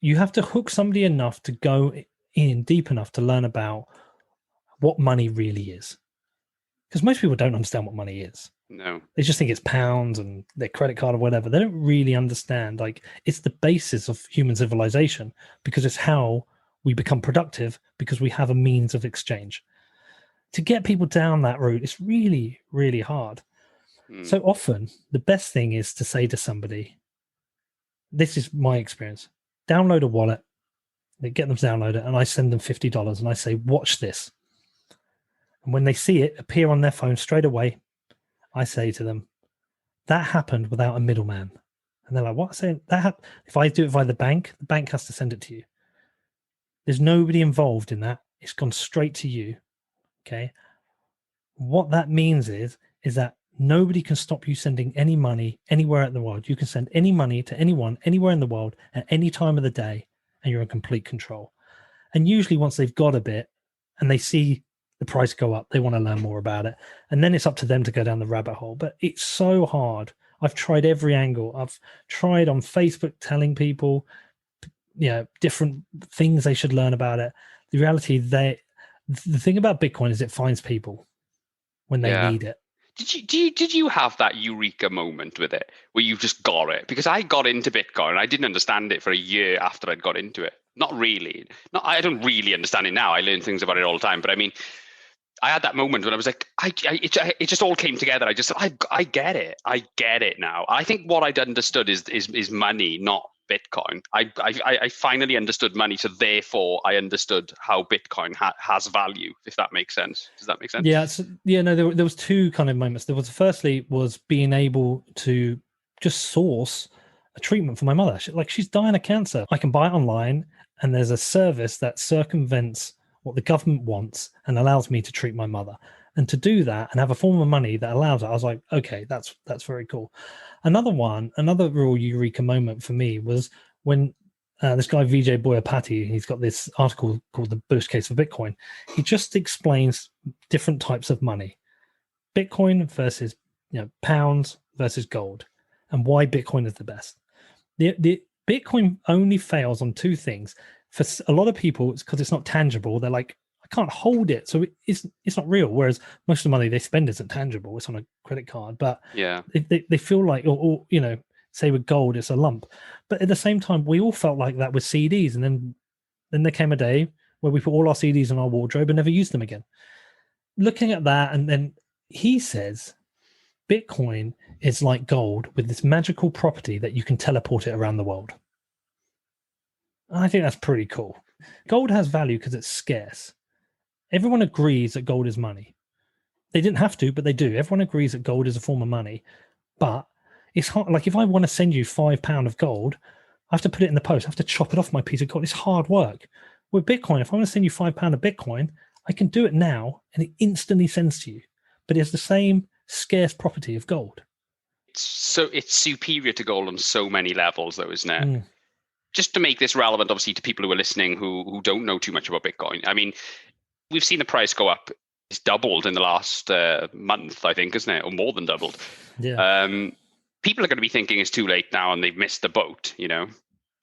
you have to hook somebody enough to go in deep enough to learn about what money really is. Because most people don't understand what money is. No. They just think it's pounds and their credit card or whatever. They don't really understand. Like, it's the basis of human civilization because it's how we become productive because we have a means of exchange. To get people down that route, it's really, really hard. So often, the best thing is to say to somebody, this is my experience, download a wallet, they get them to download it, and I send them $50 and I say, watch this. And when they see it appear on their phone straight away, I say to them, that happened without a middleman. And they're like, what? I say, if I do it via the bank has to send it to you. There's nobody involved in that. It's gone straight to you. Okay. What that means is that nobody can stop you sending any money anywhere in the world. You can send any money to anyone, anywhere in the world, at any time of the day, and you're in complete control. And usually once they've got a bit and they see the price go up, they want to learn more about it. And then it's up to them to go down the rabbit hole. But it's so hard. I've tried every angle. I've tried on Facebook telling people, different things they should learn about it. The reality, the thing about Bitcoin is it finds people when they need it. Did you have that eureka moment with it where you just got it? Because I got into Bitcoin and I didn't understand it for a year after I'd got into it. Not really. I don't really understand it now. I learn things about it all the time. But I mean, I had that moment when I was like, it just all came together. I just said, I get it. I get it now. I think what I'd understood is money, not Bitcoin, I finally understood money. So therefore, I understood how Bitcoin has value. If that makes sense. Does that make sense? Yeah. No, there was two kind of moments. There was firstly was being able to just source a treatment for my mother. She's dying of cancer. I can buy it online, and there's a service that circumvents what the government wants and allows me to treat my mother. And to do that and have a form of money that allows it, I was like, okay, that's very cool. Another real eureka moment for me was when this guy Vijay Boyapati, he's got this article called The Bullish Case for Bitcoin. He just explains different types of money, Bitcoin versus pounds versus gold, and why Bitcoin is the best. The Bitcoin only fails on two things. For a lot of people, it's because it's not tangible. They're like, I can't hold it, so it's not real. Whereas most of the money they spend isn't tangible; it's on a credit card. But yeah, they feel like, or say with gold, it's a lump. But at the same time, we all felt like that with CDs, and then there came a day where we put all our CDs in our wardrobe and never used them again. Looking at that, and then he says, Bitcoin is like gold with this magical property that you can teleport it around the world. And I think that's pretty cool. Gold has value because it's scarce. Everyone agrees that gold is money. They didn't have to, but they do. Everyone agrees that gold is a form of money. But it's hard. Like if I want to send you £5 of gold, I have to put it in the post. I have to chop it off my piece of gold. It's hard work. With Bitcoin, if I want to send you £5 of Bitcoin, I can do it now and it instantly sends to you. But it's the same scarce property of gold. So it's superior to gold on so many levels, though, isn't it? Just to make this relevant, obviously, to people who are listening who don't know too much about Bitcoin. I mean, we've seen the price go up. It's doubled in the last month, I think, isn't it? Or more than doubled. Yeah. People are going to be thinking it's too late now and they've missed the boat,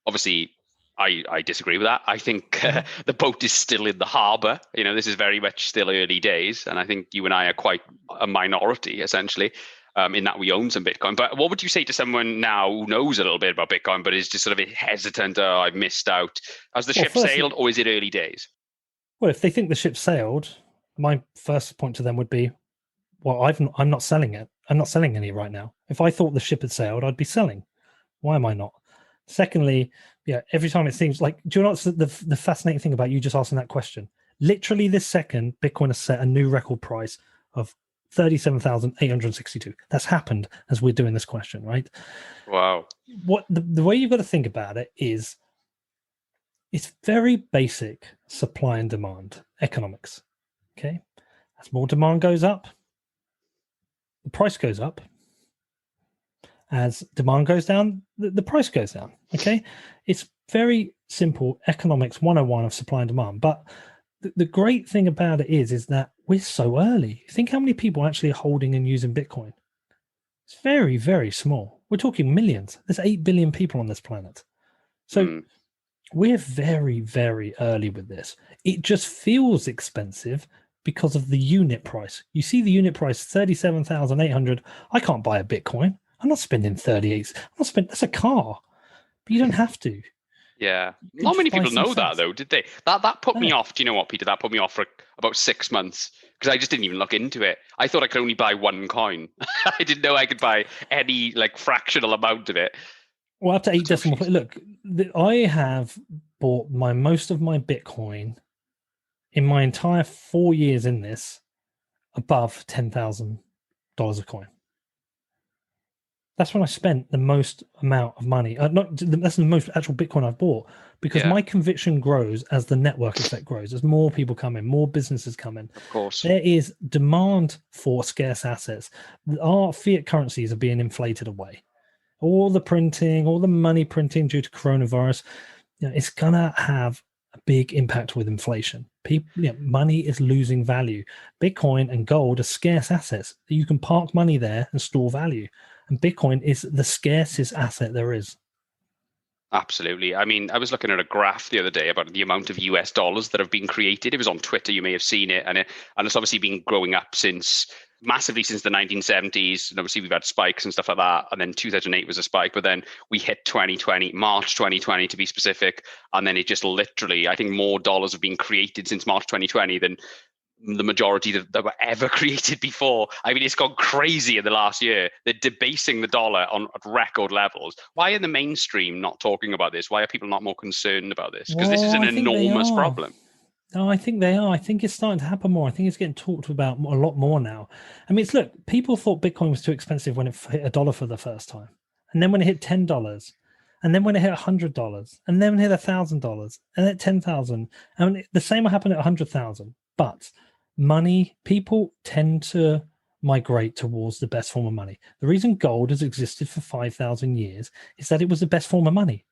Obviously, I disagree with that. I think the boat is still in the harbor. This is very much still early days. And I think you and I are quite a minority, essentially, in that we own some Bitcoin. But what would you say to someone now who knows a little bit about Bitcoin, but is just sort of hesitant, I've missed out? Has the ship sailed or is it early days? Well, if they think the ship sailed, my first point to them would be, well, I'm not selling it. I'm not selling any right now. If I thought the ship had sailed, I'd be selling. Why am I not? Secondly, every time it seems like, do you know what's the fascinating thing about you just asking that question? Literally this second, Bitcoin has set a new record price of 37,862. That's happened as we're doing this question, right? Wow. What the way you've got to think about it is, it's very basic supply and demand economics. Okay, as more demand goes up, the price goes up. As demand goes down, the price goes down. Okay, it's very simple economics 101 of supply and demand. But the great thing about it is that we're so early. Think how many people are actually holding and using Bitcoin. It's very, very small. We're talking millions. There's 8 billion people on this planet. So we're very, very early with this. It just feels expensive because of the unit price. You see the unit price, 37,800. I can't buy a Bitcoin. I'm not spending 38. That's a car. But you don't have to. Yeah. Not many people know that, though, did they? That put me off. Do you know what, Peter? That put me off for about 6 months because I just didn't even look into it. I thought I could only buy one coin. I didn't know I could buy any fractional amount of it. Well, up to 8 decimal. Look, I have bought most of my Bitcoin in my entire 4 years in this above $10,000 a coin. That's when I spent the most amount of money. That's the most actual Bitcoin I've bought because my conviction grows as the network effect grows. As more people come in, more businesses come in. Of course. There is demand for scarce assets. Our fiat currencies are being inflated away. All the printing, all the money printing due to coronavirus, it's going to have a big impact with inflation. Money is losing value. Bitcoin and gold are scarce assets. You can park money there and store value. And Bitcoin is the scarcest asset there is. Absolutely. I mean, I was looking at a graph the other day about the amount of US dollars that have been created. It was on Twitter. You may have seen it. And it's obviously been growing up massively since the 1970s. And obviously we've had spikes and stuff like that. And then 2008 was a spike. But then we hit 2020, March 2020 to be specific. And then it just literally, I think more dollars have been created since March 2020 than the majority that were ever created before. I mean, it's gone crazy in the last year. They're debasing the dollar at record levels. Why are the mainstream not talking about this? Why are people not more concerned about this? Because this is an I think they enormous are. problem. No, I think they are. I think it's starting to happen more. I think it's getting talked about a lot more now. I mean, look, people thought Bitcoin was too expensive when it hit $1 for the first time. And then when it hit $10, and then when it hit $100, and then when it hit $1,000, and at 10,000, and the same will happen at 100,000. But money, people tend to migrate towards the best form of money. The reason gold has existed for 5,000 years is that it was the best form of money.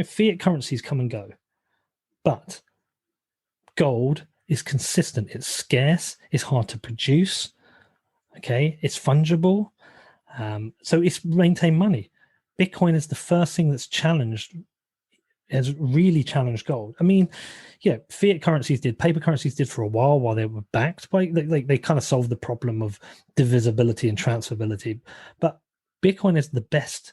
Fiat currencies come and go, but gold is consistent. It's scarce. It's hard to produce. Okay, it's fungible. So it's maintained money. Bitcoin is the first thing that's challenged, has really challenged gold. I mean, yeah, fiat currencies did, paper currencies did for a while they were backed by, they kind of solved the problem of divisibility and transferability. But Bitcoin is the best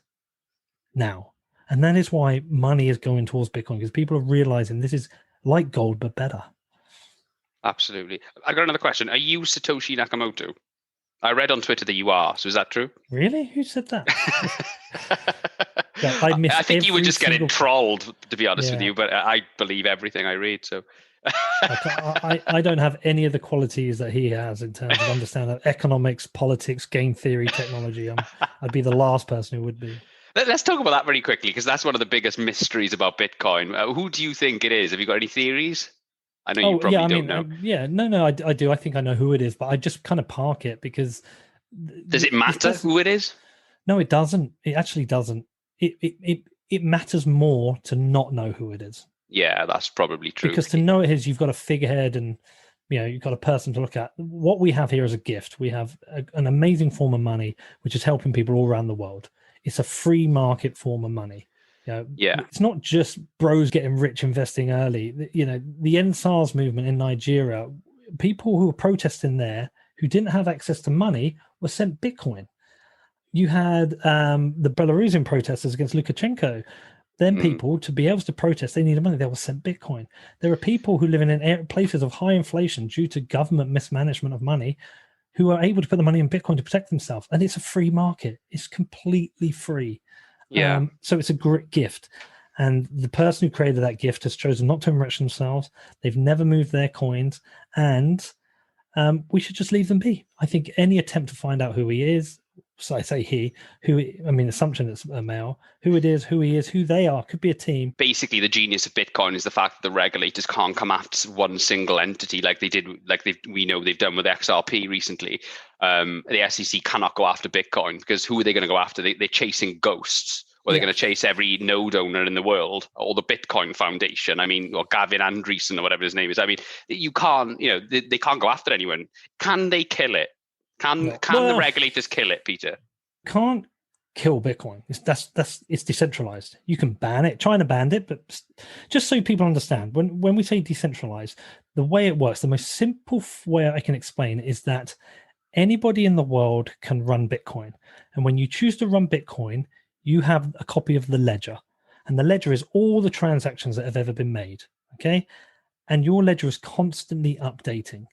now. And that is why money is going towards Bitcoin, because people are realizing this is like gold, but better. Absolutely. I got another question. Are you Satoshi Nakamoto? I read on Twitter that you are. So is that true? Really? Who said that? I think you were just getting trolled, to be honest with you, but I believe everything I read. So I don't have any of the qualities that he has in terms of understanding economics, politics, game theory, technology. I'd be the last person who would be. Let's talk about that very quickly, because that's one of the biggest mysteries about Bitcoin. Who do you think it is? Have you got any theories? I know you probably don't know. No, I do. I think I know who it is, but I just kind of park it because. Does it matter who it is? No, it doesn't. It actually doesn't. It matters more to not know who it is. Yeah, that's probably true. Because to know it is, you've got a figurehead and you've got a person to look at. What we have here is a gift. We have an amazing form of money, which is helping people all around the world. It's a free market form of money. It's not just bros getting rich investing early. The End SARS movement in Nigeria, people who were protesting there who didn't have access to money were sent Bitcoin. You had the Belarusian protesters against Lukashenko. Then people, to be able to protest, they needed money. They were sent Bitcoin. There are people who live in places of high inflation due to government mismanagement of money who are able to put the money in Bitcoin to protect themselves. And it's a free market. It's completely free. Yeah. So it's a great gift. And the person who created that gift has chosen not to enrich themselves. They've never moved their coins. And we should just leave them be. I think any attempt to find out who he is, so I say assumption it's a male, who it is, who he is, who they are, could be a team. Basically, the genius of Bitcoin is the fact that the regulators can't come after one single entity like they did, we know they've done with XRP recently. The SEC cannot go after Bitcoin because who are they going to go after? They're chasing ghosts. Or they're going to chase every node owner in the world, or the Bitcoin Foundation. I mean, or Gavin Andreessen, or whatever his name is. I mean, you can't, they can't go after anyone. Can they kill it? Can the regulators kill it, Peter? Can't kill Bitcoin. It's decentralized. You can ban it. China banned it, but just so people understand, when we say decentralized, the way it works, the most simple way I can explain is that anybody in the world can run Bitcoin, and when you choose to run Bitcoin, you have a copy of the ledger, and the ledger is all the transactions that have ever been made. Okay, and your ledger is constantly updating,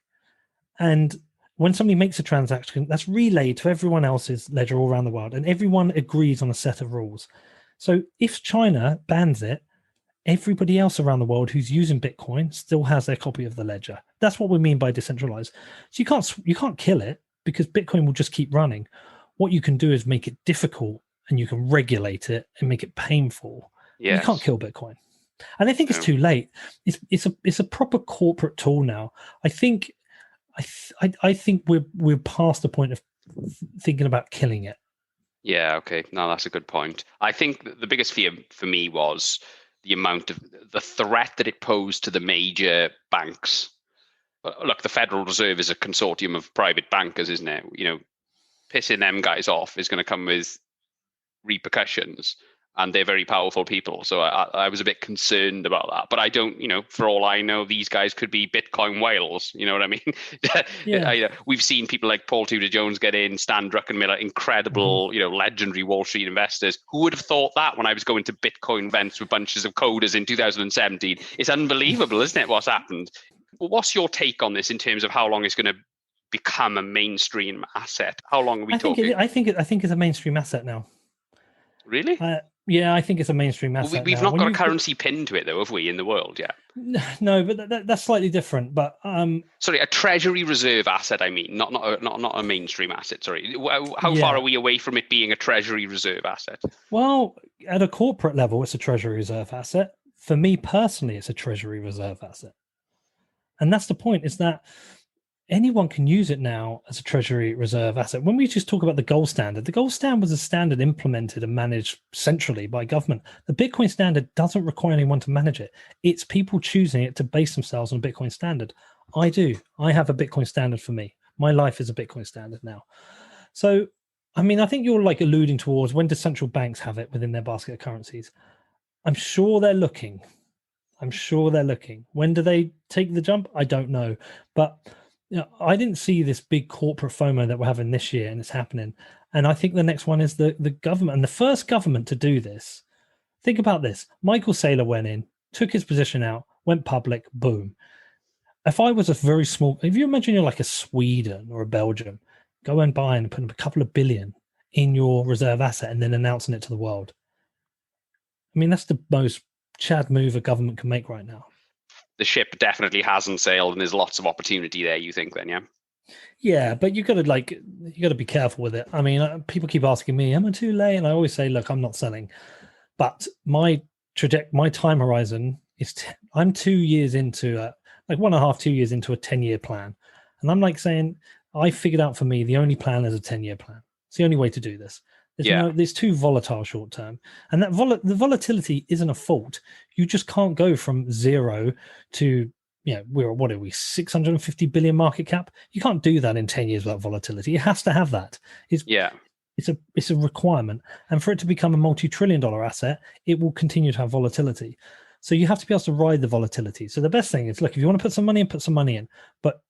and when somebody makes a transaction, that's relayed to everyone else's ledger all around the world, and everyone agrees on a set of rules. So if China bans it, everybody else around the world who's using Bitcoin still has their copy of the ledger. That's what we mean by decentralized. So you can't kill it because Bitcoin will just keep running. What you can do is make it difficult, and you can regulate it and make it painful. Yes. You can't kill Bitcoin. And I think it's too late. It's a proper corporate tool now. I think we're past the point of thinking about killing it. Yeah, okay. No, that's a good point. I think the biggest fear for me was the amount of the threat that it posed to the major banks. Look, the Federal Reserve is a consortium of private bankers, isn't it? Pissing them guys off is going to come with repercussions, and they're very powerful people. So I was a bit concerned about that, but I don't, for all I know, these guys could be Bitcoin whales. You know what I mean? Yeah. We've seen people like Paul Tudor Jones get in, Stan Druckenmiller, incredible, legendary Wall Street investors. Who would have thought that when I was going to Bitcoin events with bunches of coders in 2017? It's unbelievable, isn't it? What's happened? Well, what's your take on this in terms of how long it's going to become a mainstream asset? How long are we talking? I think it's a mainstream asset now. Really? Yeah, I think it's a mainstream Well, asset we've now. not got a currency pinned to it, though, have we, in the world yet? No, but that's slightly different. But sorry, a treasury reserve asset. I mean, not a mainstream asset. Sorry, how far are we away from it being a treasury reserve asset? Well, at a corporate level, it's a treasury reserve asset. For me personally, it's a treasury reserve asset, and that's the point. Is that anyone can use it now as a treasury reserve asset. When we just talk about the gold standard was a standard implemented and managed centrally by government. The Bitcoin standard doesn't require anyone to manage it. It's people choosing it to base themselves on a Bitcoin standard. I do. I have a Bitcoin standard for me. My life is a Bitcoin standard now. So, I mean, I think you're like alluding towards when do central banks have it within their basket of currencies? I'm sure they're looking. When do they take the jump? I don't know. But I didn't see this big corporate FOMO that we're having this year, and it's happening. And I think the next one is the government. And the first government to do this, think about this. Michael Saylor went in, took his position out, went public, boom. If I was a very small, if you imagine you're like a Sweden or a Belgium, go and buy and put a couple of billion in your reserve asset and then announcing it to the world. I mean, that's the most Chad move a government can make right now. The ship definitely hasn't sailed, and there's lots of opportunity there. You think then, yeah? Yeah, but you got to be careful with it. I mean, people keep asking me, "Am I too late?" And I always say, "Look, I'm not selling." But my time horizon is I'm 2 years into like 1.5, 2 years into a 10-year plan, and I'm like saying, I figured out for me the only plan is a 10-year plan. It's the only way to do this. There's too volatile short term, and that the volatility isn't a fault. You just can't go from zero to what are we 650 billion market cap? You can't do that in 10 years without volatility. It has to have that. It's a requirement, and for it to become a multi-trillion-dollar asset, it will continue to have volatility. So you have to be able to ride the volatility. So the best thing is, look, if you want to put some money in, but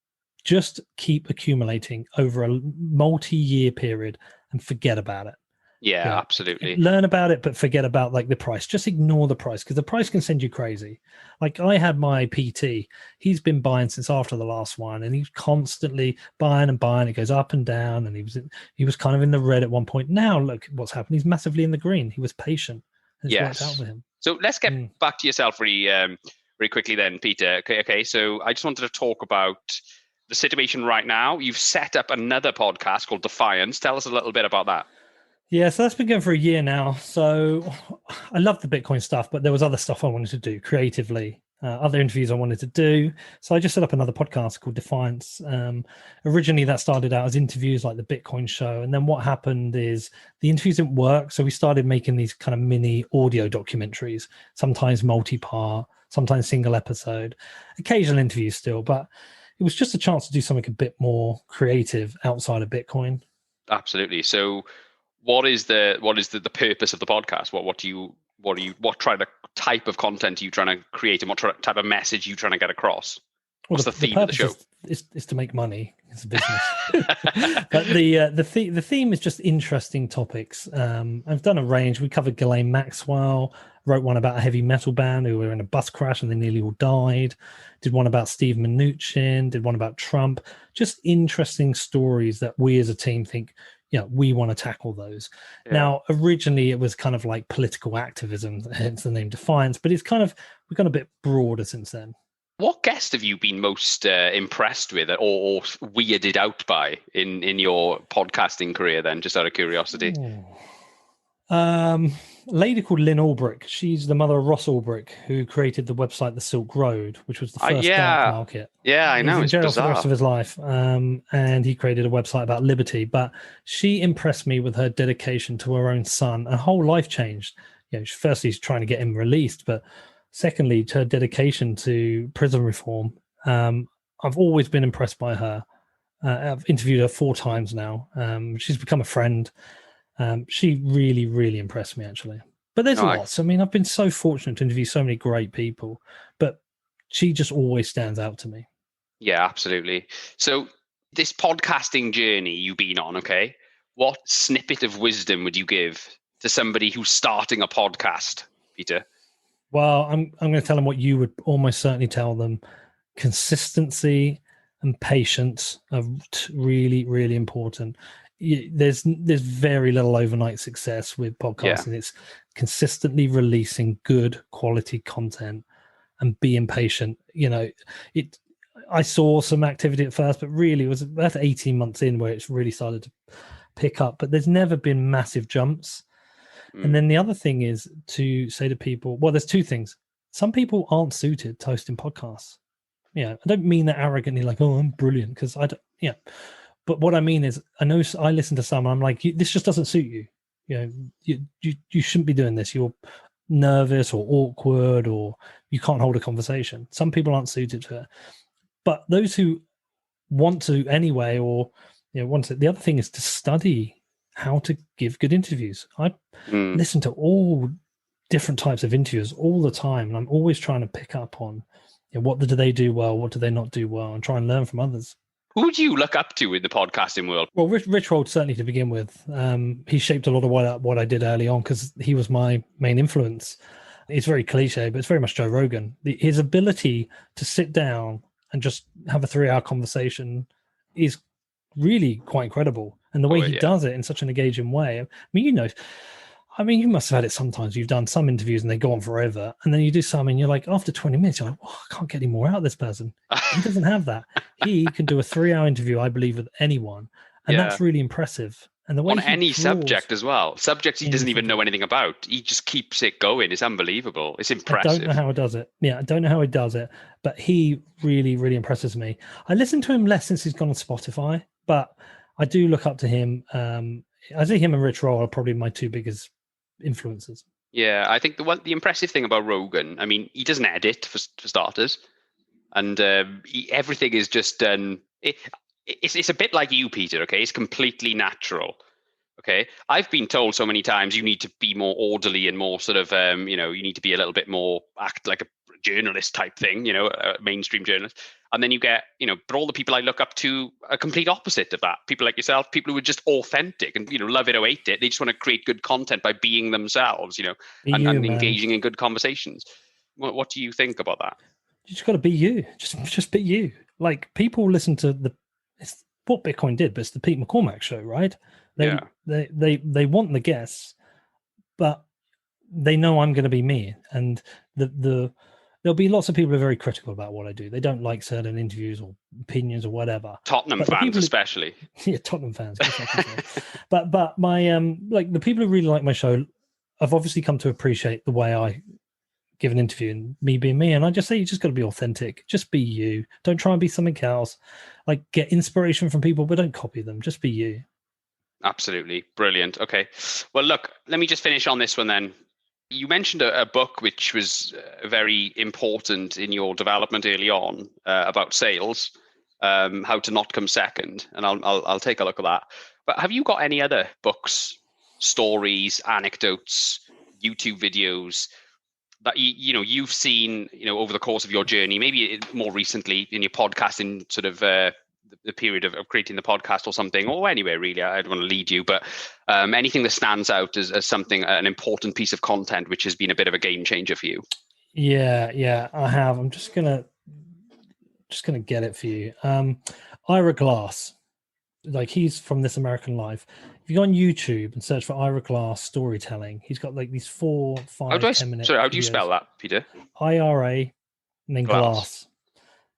just keep accumulating over a multi-year period and forget about it. Yeah, absolutely. Learn about it, but forget about like the price. Just ignore the price, because the price can send you crazy. Like I had my PT, he's been buying since after the last one, and he's constantly buying and buying. It goes up and down, and he was kind of in the red at one point. Now look what's happened. He's massively in the green. He was patient. It's worked out for him. So let's get back to yourself very quickly then, Peter. Okay. So I just wanted to talk about the situation right now. You've set up another podcast called Defiance. Tell us a little bit about that. Yeah, so that's been going for a year now. So I love the Bitcoin stuff, but there was other stuff I wanted to do creatively, other interviews I wanted to do. So I just set up another podcast called Defiance. Originally, that started out as interviews like the Bitcoin show. And then what happened is the interviews didn't work. So we started making these kind of mini audio documentaries, sometimes multi-part, sometimes single episode, occasional interviews still. But it was just a chance to do something a bit more creative outside of Bitcoin. Absolutely. So what is the purpose of the podcast? What type of content are you trying to create, and what type of message are you trying to get across? What's the theme of the show? Is to make money. It's a business. But the theme is just interesting topics. I've done a range. We covered Ghislaine Maxwell, wrote one about a heavy metal band who were in a bus crash and they nearly all died. Did one about Steve Mnuchin, did one about Trump. Just interesting stories that we as a team think, we want to tackle those. Yeah. Now, originally it was kind of like political activism, hence the name Defiance, but we've gone a bit broader since then. What guest have you been most impressed with or weirded out by in your podcasting career then, just out of curiosity? A lady called Lynn Ulbrich. She's the mother of Ross Ulbrich, who created the website The Silk Road, which was the first dark market. Yeah, I know. He was in jail for the rest of his life, and he created a website about liberty. But she impressed me with her dedication to her own son. Her whole life changed. Firstly, she's trying to get him released, but secondly, to her dedication to prison reform. I've always been impressed by her. I've interviewed her 4 times now. She's become a friend. She really, really impressed me, actually. But there's lots. I mean, I've been so fortunate to interview so many great people, but she just always stands out to me. Yeah, absolutely. So this podcasting journey you've been on, okay, what snippet of wisdom would you give to somebody who's starting a podcast, Peter? Well, I'm going to tell them what you would almost certainly tell them. consistency and patience are really, really important. There's very little overnight success with podcasting. It's consistently releasing good quality content and being patient. I saw some activity at first, but really it was about 18 months in where it's really started to pick up. But there's never been massive jumps. And then the other thing is to say to people, well, there's two things. Some people aren't suited to hosting podcasts. I don't mean that arrogantly, like, oh, I'm brilliant, because I don't, But what I mean is, I know I listen to some, and I'm like, this just doesn't suit you. You shouldn't be doing this. You're nervous or awkward, or you can't hold a conversation. Some people aren't suited to it. But those who want to anyway, or want to, the other thing is to study how to give good interviews. I listen to all different types of interviews all the time, and I'm always trying to pick up on what do they do well, what do they not do well, and try and learn from others. Who do you look up to in the podcasting world? Well, Rich Roll, certainly to begin with. He shaped a lot of what I did early on, because he was my main influence. It's very cliche, but it's very much Joe Rogan. His ability to sit down and just have a 3-hour conversation is really quite incredible. And the way he does it in such an engaging way. You must have had it sometimes. You've done some interviews and they go on forever. And then you do some and you're like, after 20 minutes, you're like, oh, I can't get any more out of this person. He doesn't have that. He can do a 3-hour interview, I believe, with anyone. And that's really impressive. And the way on any subject as well. Subjects he doesn't even know anything about. He just keeps it going. It's unbelievable. It's impressive. I don't know how he does it. I don't know how he does it. But he really, really impresses me. I listen to him less since he's gone on Spotify. But I do look up to him. I think him and Rich Roll are probably my two biggest influences. Yeah, I think the impressive thing about Rogan, he doesn't edit for starters, and everything is just done. It's a bit like you, Peter. Okay, it's completely natural. Okay, I've been told so many times you need to be more orderly and more sort of you need to be a little bit more act like a journalist type thing, a mainstream journalist. And then you get, but all the people I look up to are complete opposite of that. People like yourself, people who are just authentic and, love it or hate it. They just want to create good content by being themselves, and engaging in good conversations. What do you think about that? You just got to be you. Just be you. Like, people listen to it's what Bitcoin did, but it's the Pete McCormack show, right? They want the guests, but they know I'm going to be me. And there'll be lots of people who are very critical about what I do. They don't like certain interviews or opinions or whatever. Tottenham fans, especially. Yeah, Tottenham fans. But my the people who really like my show have obviously come to appreciate the way I give an interview and me being me. And I just say, you just got to be authentic. Just be you. Don't try and be something else. Like, get inspiration from people, but don't copy them. Just be you. Absolutely. Brilliant. Okay. Well, look, let me just finish on this one then. You mentioned a book which was very important in your development early on about sales, how to not come second, and I'll take a look at that. But have you got any other books, stories, anecdotes, YouTube videos that you've seen over the course of your journey, maybe more recently in your podcasting sort of the period of creating the podcast or something, or anywhere really? I don't want to lead you, but anything that stands out as something, an important piece of content which has been a bit of a game changer for you? Yeah, I have. I'm just gonna get it for you. Ira Glass, like, he's from This American Life. If you go on YouTube and search for Ira Glass storytelling, he's got like these 4, 5, 10 minutes. Sorry, how do you spell that, Peter? IRA and then Glass.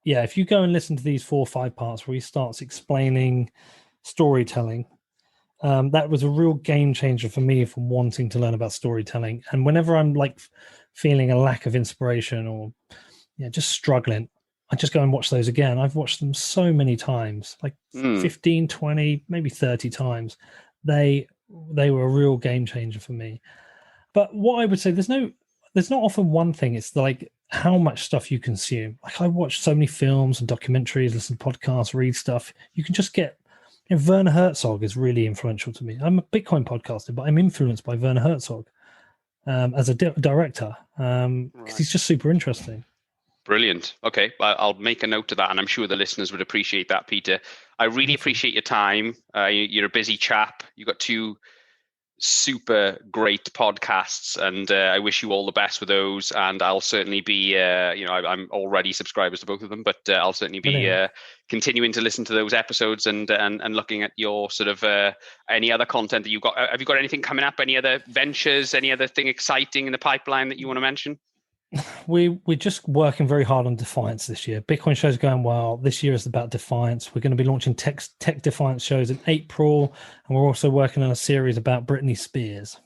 Yeah, if you go and listen to these 4 or 5 parts where he starts explaining storytelling, that was a real game changer for me from wanting to learn about storytelling. And whenever I'm like feeling a lack of inspiration or just struggling, I just go and watch those again. I've watched them so many times, like 15, 20, maybe 30 times. They were a real game changer for me. But what I would say, there's not often one thing. It's like how much stuff you consume. Like, I watch so many films and documentaries, listen to podcasts, read stuff. You can just get, Werner Herzog is really influential to me. I'm a Bitcoin podcaster, but I'm influenced by Werner Herzog as a director because he's just super interesting. Brilliant. Okay, I'll make a note of that, and I'm sure the listeners would appreciate that, Peter. I really appreciate your time. You're a busy chap. You've got 2 super great podcasts, and I wish you all the best with those. And I'll certainly be, I'm already subscribers to both of them, but I'll certainly be continuing to listen to those episodes and looking at your sort of any other content that you've got. Have you got anything coming up? Any other ventures? Any other thing exciting in the pipeline that you want to mention? We're just working very hard on Defiance this year. Bitcoin shows going well. This year is about Defiance. We're going to be launching tech Defiance shows in April, and we're also working on a series about Britney Spears.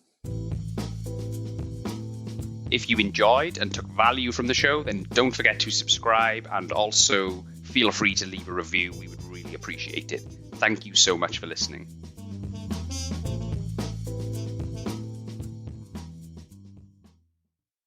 If you enjoyed and took value from the show, then don't forget to subscribe, and also feel free to leave a review. We would really appreciate it. Thank you so much for listening.